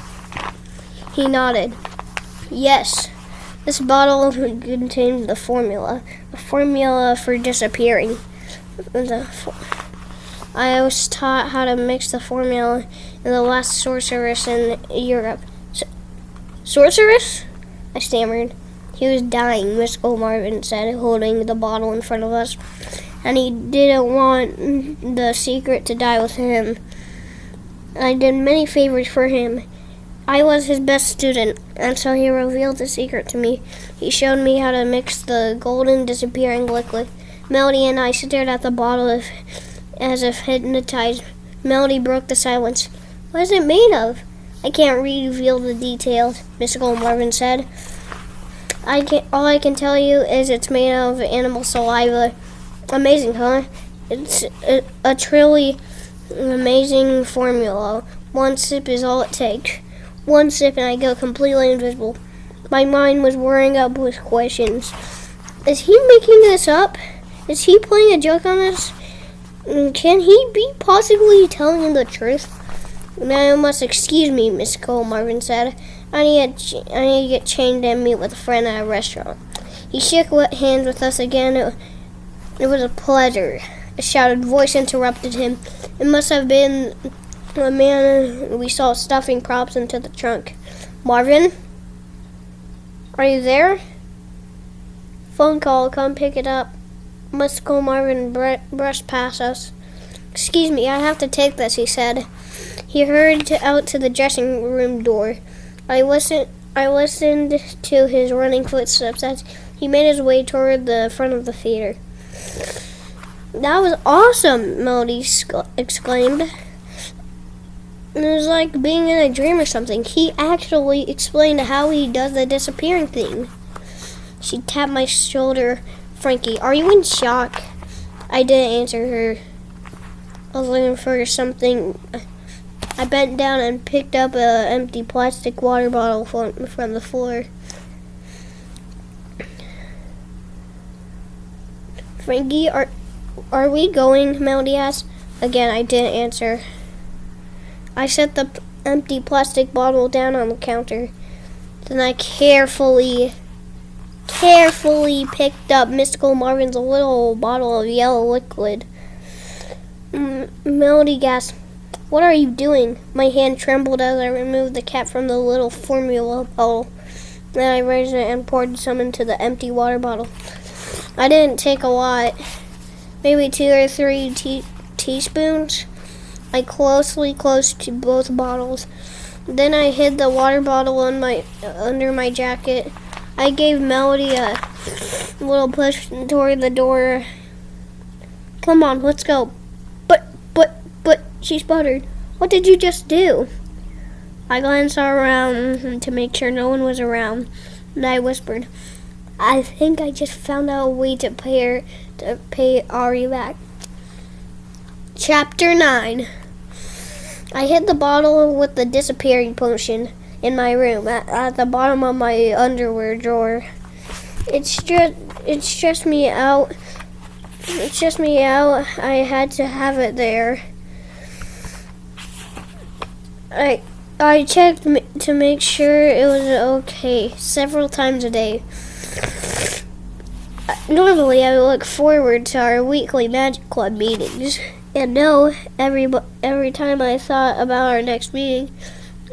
S1: He nodded. "Yes, this bottle contained the formula for disappearing. I was taught how to mix the formula in the last sorceress in Europe." "Sorceress?" I stammered. "He was dying," Miss Marvin said, holding the bottle in front of us. "And he didn't want the secret to die with him. I did many favors for him. I was his best student, and so he revealed the secret to me. He showed me how to mix the golden disappearing liquid." Melody and I stared at the bottle as if hypnotized. Melody broke the silence. "What is it made of?" "I can't reveal the details," Miss Marvin said. All I can tell you is it's made of animal saliva." "Amazing, huh?" "It's a truly amazing formula. One sip is all it takes. One sip and I go completely invisible." My mind was whirring up with questions. Is he making this up? Is he playing a joke on us? Can he be possibly telling the truth? "Now you must excuse me," Miss Marvin said. I need to get changed and meet with a friend at a restaurant." He shook hands with us again. It was a pleasure. A shouted voice interrupted him. It must have been the man we saw stuffing props into the trunk. "Marvin? Are you there?" "Phone call, come pick it up." Miss Marvin brushed past us. "Excuse me, I have to take this," he said. He hurried out to the dressing room door. I listened to his running footsteps as he made his way toward the front of the theater. "That was awesome," Melody exclaimed. It was like being in a dream or something. He actually explained how he does the disappearing thing. She tapped my shoulder. "Frankie, are you in shock?" I didn't answer her. I was looking for something. I bent down and picked up an empty plastic water bottle from the floor. "Frankie, are we going?" Melody asked. Again, I didn't answer. I set the empty plastic bottle down on the counter. Then I carefully picked up Miss Marvin's little bottle of yellow liquid. Melody gasped. "What are you doing?" My hand trembled as I removed the cap from the little formula bottle. Then I raised it and poured some into the empty water bottle. I didn't take a lot, maybe 2 or 3 teaspoons. I closely closed to both bottles. Then I hid the water bottle under my jacket. I gave Melody a little push toward the door. "Come on, let's go." But, she sputtered. "What did you just do?" I glanced around to make sure no one was around, and I whispered, "I think I just found out a way to pay Ari back." Chapter 9. I hid the bottle with the disappearing potion in my room at the bottom of my underwear drawer. It stressed me out. I had to have it there. I checked to make sure it was okay several times a day. Normally, I look forward to our weekly Magic Club meetings. And no, every time I thought about our next meeting,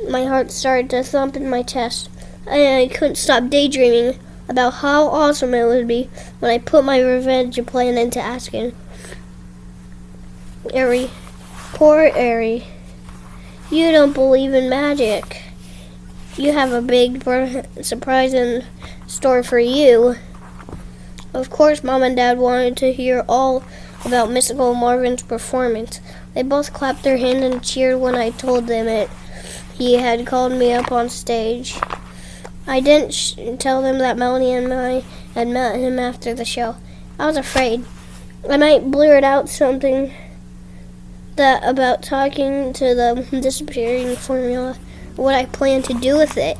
S1: my heart started to thump in my chest. I couldn't stop daydreaming about how awesome it would be when I put my revenge plan into action. Ari, poor Ari. You don't believe in magic. You have a big surprise in store for you. Of course, Mom and Dad wanted to hear all about Mystical Marvin's performance. They both clapped their hands and cheered when I told them he had called me up on stage. I didn't tell them that Melanie and I had met him after the show. I was afraid I might blurt out something about talking to the disappearing formula. what I plan to do with it.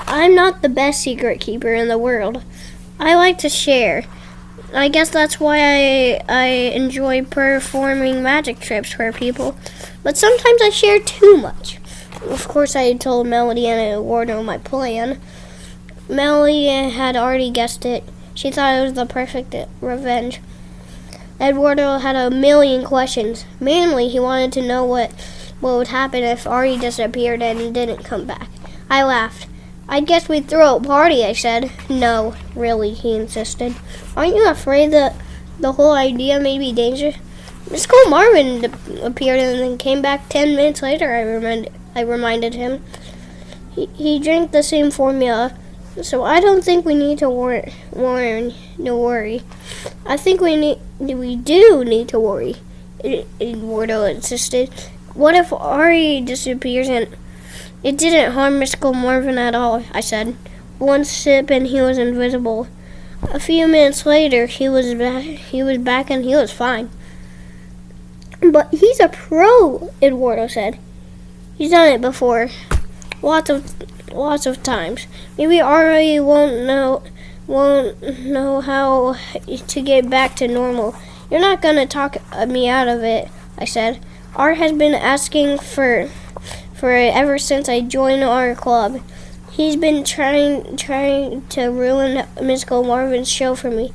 S1: I'm not the best secret keeper in the world. I like to share. I guess that's why I enjoy performing magic tricks for people. But sometimes I share too much. Of course, I told Melody and Eduardo my plan. Melody had already guessed it. She thought it was the perfect revenge. Eduardo had a million questions. Mainly, he wanted to know what would happen if Ari disappeared and didn't come back. I laughed. I guess we'd throw a party, I said. No, really, he insisted. Aren't you afraid that the whole idea may be dangerous? School Marvin appeared and then came back 10 minutes later, I reminded him. He drank the same formula, so I don't think we need to worry. I think we do need to worry, Eduardo insisted. What if Ari disappears and it didn't harm Mr. Marvin at all, I said. One sip and he was invisible. A few minutes later, he was back and he was fine. But he's a pro, Eduardo said. He's done it before. Lots of times. Maybe Ari won't know how to get back to normal. You're not gonna talk me out of it, I said. Ari has been asking for it ever since I joined our club. He's been trying to ruin Miss Marvin's show for me.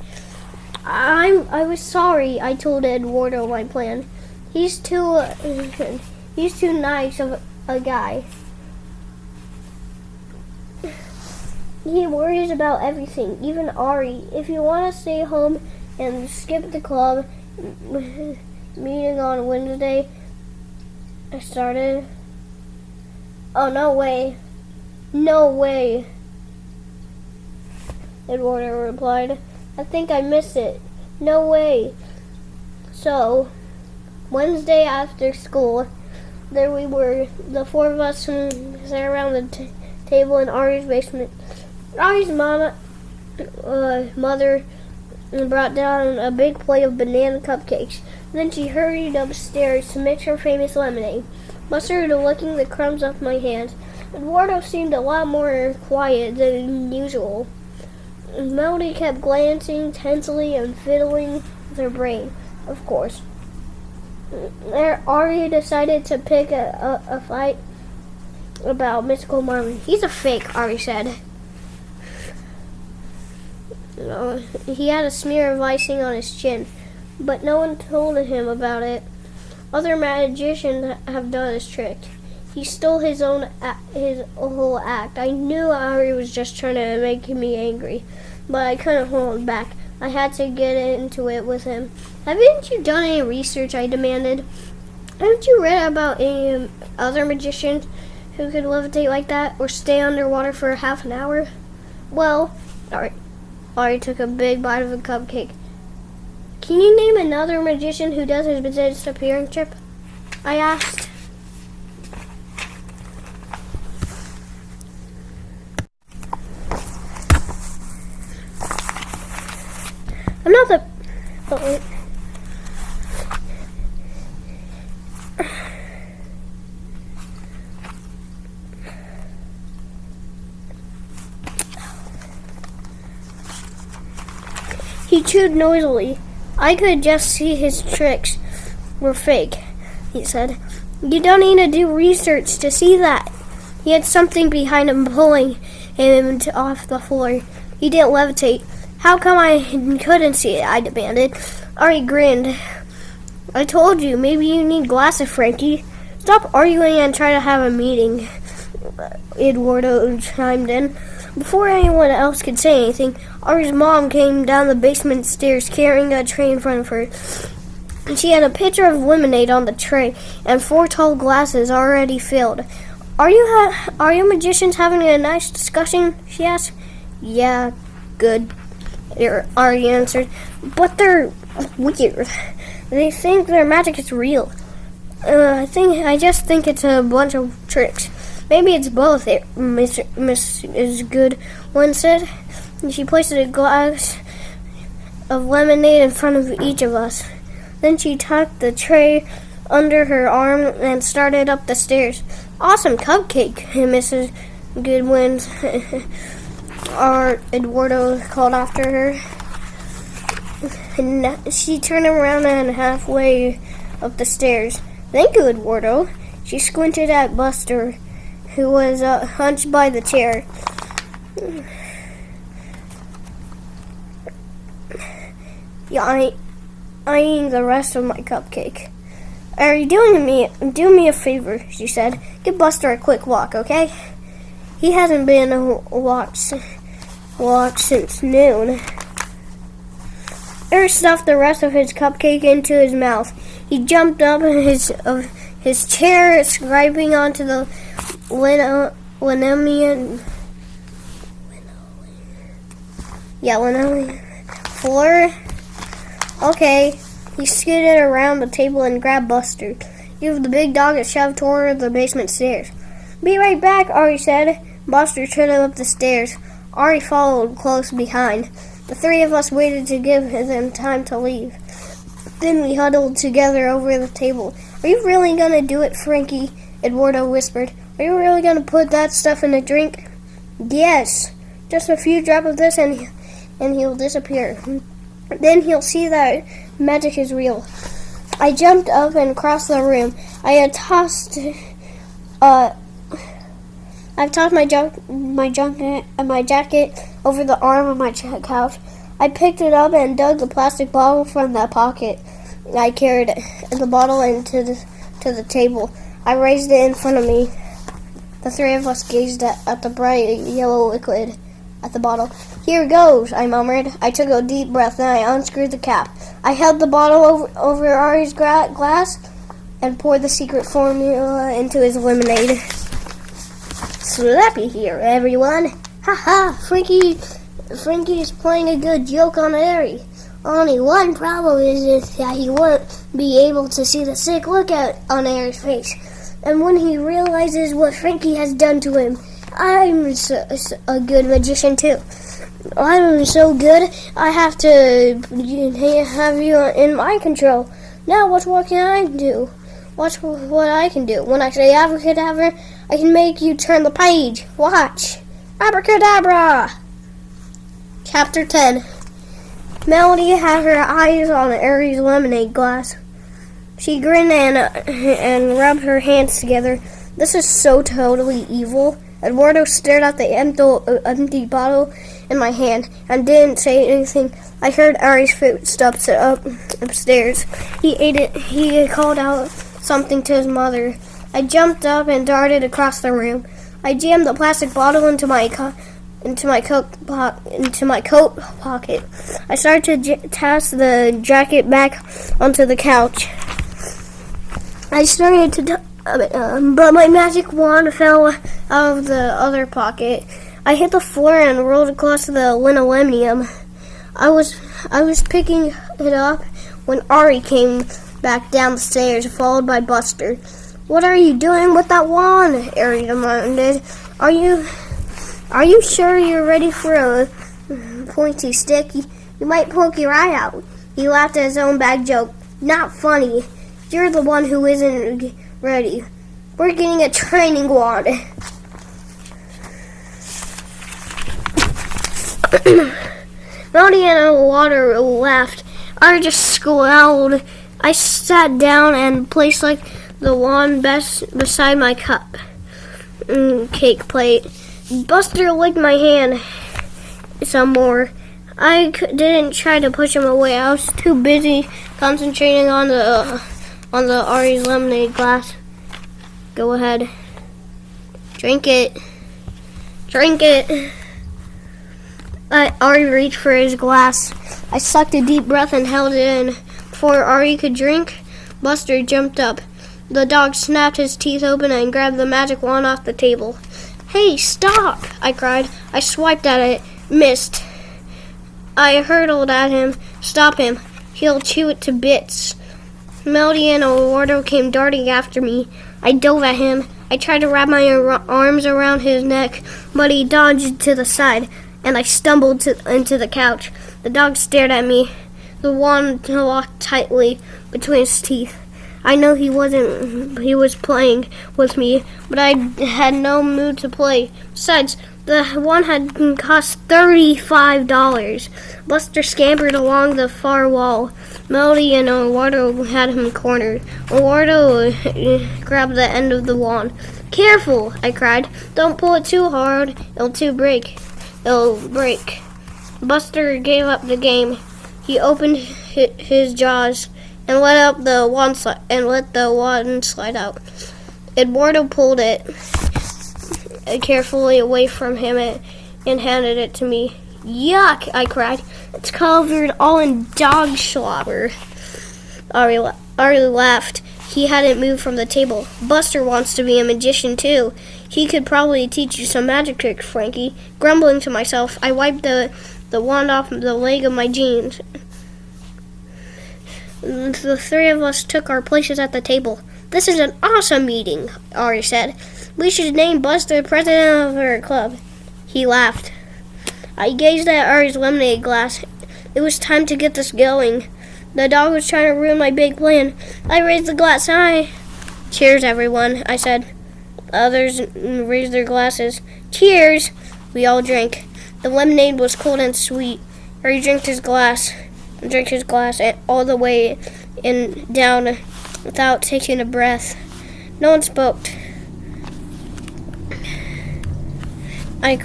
S1: I was sorry. I told Eduardo my plan. He's too nice of a guy. He worries about everything, even Ari. If you want to stay home and skip the club meeting on Wednesday, I started. Oh, no way. No way, Eduardo replied. I think I missed it. No way. So, Wednesday after school, there we were, the four of us sat around the table in Ari's basement. Ari's mother brought down a big plate of banana cupcakes. Then she hurried upstairs to mix her famous lemonade. Mustard licking the crumbs off my hands. Eduardo seemed a lot more quiet than usual. Melody kept glancing tensely and fiddling with her brain, of course. Ari decided to pick a fight about Mystical Marvin. He's a fake, Ari said. He had a smear of icing on his chin, but no one told him about it. Other magicians have done this trick. He stole his whole act. I knew Ari was just trying to make me angry, but I couldn't hold him back. I had to get into it with him. Haven't you done any research? I demanded. Haven't you read about any other magicians who could levitate like that or stay underwater for half an hour? Well, Ari took a big bite of a cupcake. Can you name another magician who does his disappearing trick? I asked. I'm not the... He chewed noisily. I could just see his tricks were fake, he said. You don't need to do research to see that. He had something behind him pulling him off the floor. He didn't levitate. How come I couldn't see it? I demanded. Ari grinned. I told you, maybe you need glasses, Frankie. Stop arguing and try to have a meeting, Eduardo chimed in. Before anyone else could say anything, Ari's mom came down the basement stairs carrying a tray in front of her. She had a pitcher of lemonade on the tray and 4 tall glasses already filled. Are you magicians having a nice discussion? She asked. Yeah, good, Ari answered. But they're weird. They think their magic is real. I just think it's a bunch of tricks. Maybe it's both, Miss is good, one said. She placed a glass of lemonade in front of each of us. Then she tucked the tray under her arm and started up the stairs. Awesome cupcake, Mrs. Goodwin, Eduardo called after her. And she turned around and halfway up the stairs. Thank you, Eduardo. She squinted at Buster, who was hunched by the chair. Yeah, eyeing the rest of my cupcake. Are you do me a favor, she said. Give Buster a quick walk, okay? He hasn't been walked since noon. Eric stuffed the rest of his cupcake into his mouth. He jumped up his chair, scribing onto the linoleum floor. Okay. He scooted around the table and grabbed Buster. Give the big dog a shove toward the basement stairs. Be right back, Ari said. Buster trotted up the stairs. Ari followed close behind. The three of us waited to give them time to leave. Then we huddled together over the table. Are you really going to do it, Frankie? Eduardo whispered. Are you really going to put that stuff in a drink? Yes. Just a few drops of this and he'll disappear. Then he'll see that magic is real. I jumped up and crossed the room. I've tossed my jacket over the arm of my couch. I picked it up and dug the plastic bottle from the pocket. I carried the bottle into the table. I raised it in front of me. The three of us gazed at the bright yellow liquid at the bottle. Here goes, I murmured. I took a deep breath, then I unscrewed the cap. I held the bottle over Ari's glass and poured the secret formula into his lemonade. Slappy here, everyone. Ha ha, Frankie's playing a good joke on Ari. Only one problem is that he won't be able to see the sick look on Ari's face. And when he realizes what Frankie has done to him, I'm a good magician too. I'm so good, I have to have you in my control. Now what can I do? Watch what I can do. When I say abracadabra, I can make you turn the page. Watch. Abracadabra! Chapter 10. Melody had her eyes on Ari's lemonade glass. She grinned and rubbed her hands together. This is so totally evil. Eduardo stared at the empty bottle in my hand and didn't say anything. I heard Ari's footsteps upstairs. He ate it. He called out something to his mother. I jumped up and darted across the room. I jammed the plastic bottle into my coat pocket. I started to toss the jacket back onto the couch. I started to but my magic wand fell out of the other pocket. I hit the floor and rolled across the linoleum. I was picking it up when Ari came back down the stairs, followed by Buster. What are you doing with that wand? Ari demanded. Are you sure you're ready for a pointy stick? You might poke your eye out. He laughed at his own bad joke. Not funny. You're the one who isn't ready. We're getting a training wand. Melody and Water laughed. I just scowled. I sat down and placed the wand beside my cake plate. Buster licked my hand some more. I didn't try to push him away. I was too busy concentrating on the Ari's lemonade glass. Go ahead. Drink it. Ari reached for his glass. I sucked a deep breath and held it in. Before Ari could drink, Buster jumped up. The dog snapped his teeth open and grabbed the magic wand off the table. Hey, stop! I cried. I swiped at it. Missed. I hurtled at him. Stop him. He'll chew it to bits. Melody and Eduardo came darting after me. I dove at him. I tried to wrap my arms around his neck, but he dodged to the side, and I stumbled into the couch. The dog stared at me. the wand locked tightly between his teeth. I know he was playing with me, but I had no mood to play. Besides, the wand had cost $35. Buster scampered along the far wall. Melody and Eduardo had him cornered. Eduardo grabbed the end of the wand. "Careful!" I cried. "Don't pull it too hard. It'll break. Buster gave up the game. He opened his jaws and let the wand slide out. Eduardo pulled it carefully away from him and handed it to me. "Yuck!" I cried. "It's covered all in dog slobber." Ari laughed. He hadn't moved from the table. "Buster wants to be a magician too. He could probably teach you some magic tricks, Frankie." Grumbling to myself, I wiped the wand off the leg of my jeans. The three of us took our places at the table. "This is an awesome meeting," Ari said. "We should name Buster president of our club." He laughed. I gazed at Ari's lemonade glass. It was time to get this going. The dog was trying to ruin my big plan. I raised the glass high. "Cheers, everyone," I said. Others raised their glasses. "Cheers!" We all drank. The lemonade was cold and sweet. Ari drank his glass all the way down without taking a breath. No one spoke. I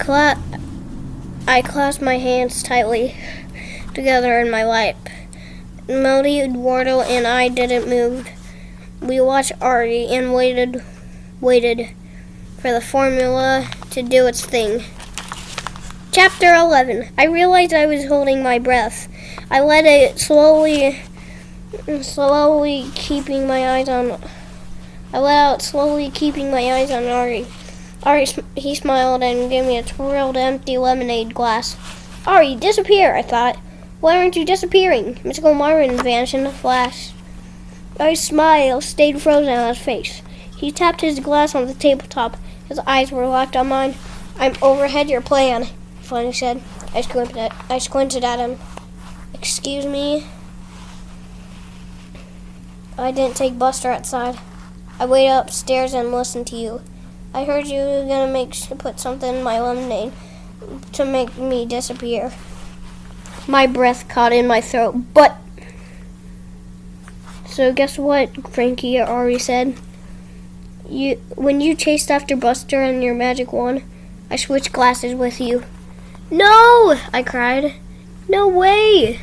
S1: clasped my hands tightly together in my lap. Melody, Eduardo, and I didn't move. We watched Ari and waited for the formula to do its thing. Chapter 11. I realized I was holding my breath. I let it slowly keeping my eyes on Ari. He smiled and gave me a twirled empty lemonade glass. "Ari, disappear," I thought. "Why aren't you disappearing?" Mystical Marvin vanished in a flash. Ari's smile stayed frozen on his face. He tapped his glass on the tabletop. His eyes were locked on mine. "I'm overhead your plan," he finally said. I squinted at him. "Excuse me?" "I didn't take Buster outside. I waited upstairs and listened to you. I heard you were gonna put something in my lemonade to make me disappear." My breath caught in my throat. "But..." "So guess what?" Frankie already said. When you chased after Buster and your magic wand, I switched glasses with you." "No!" I cried. "No way!"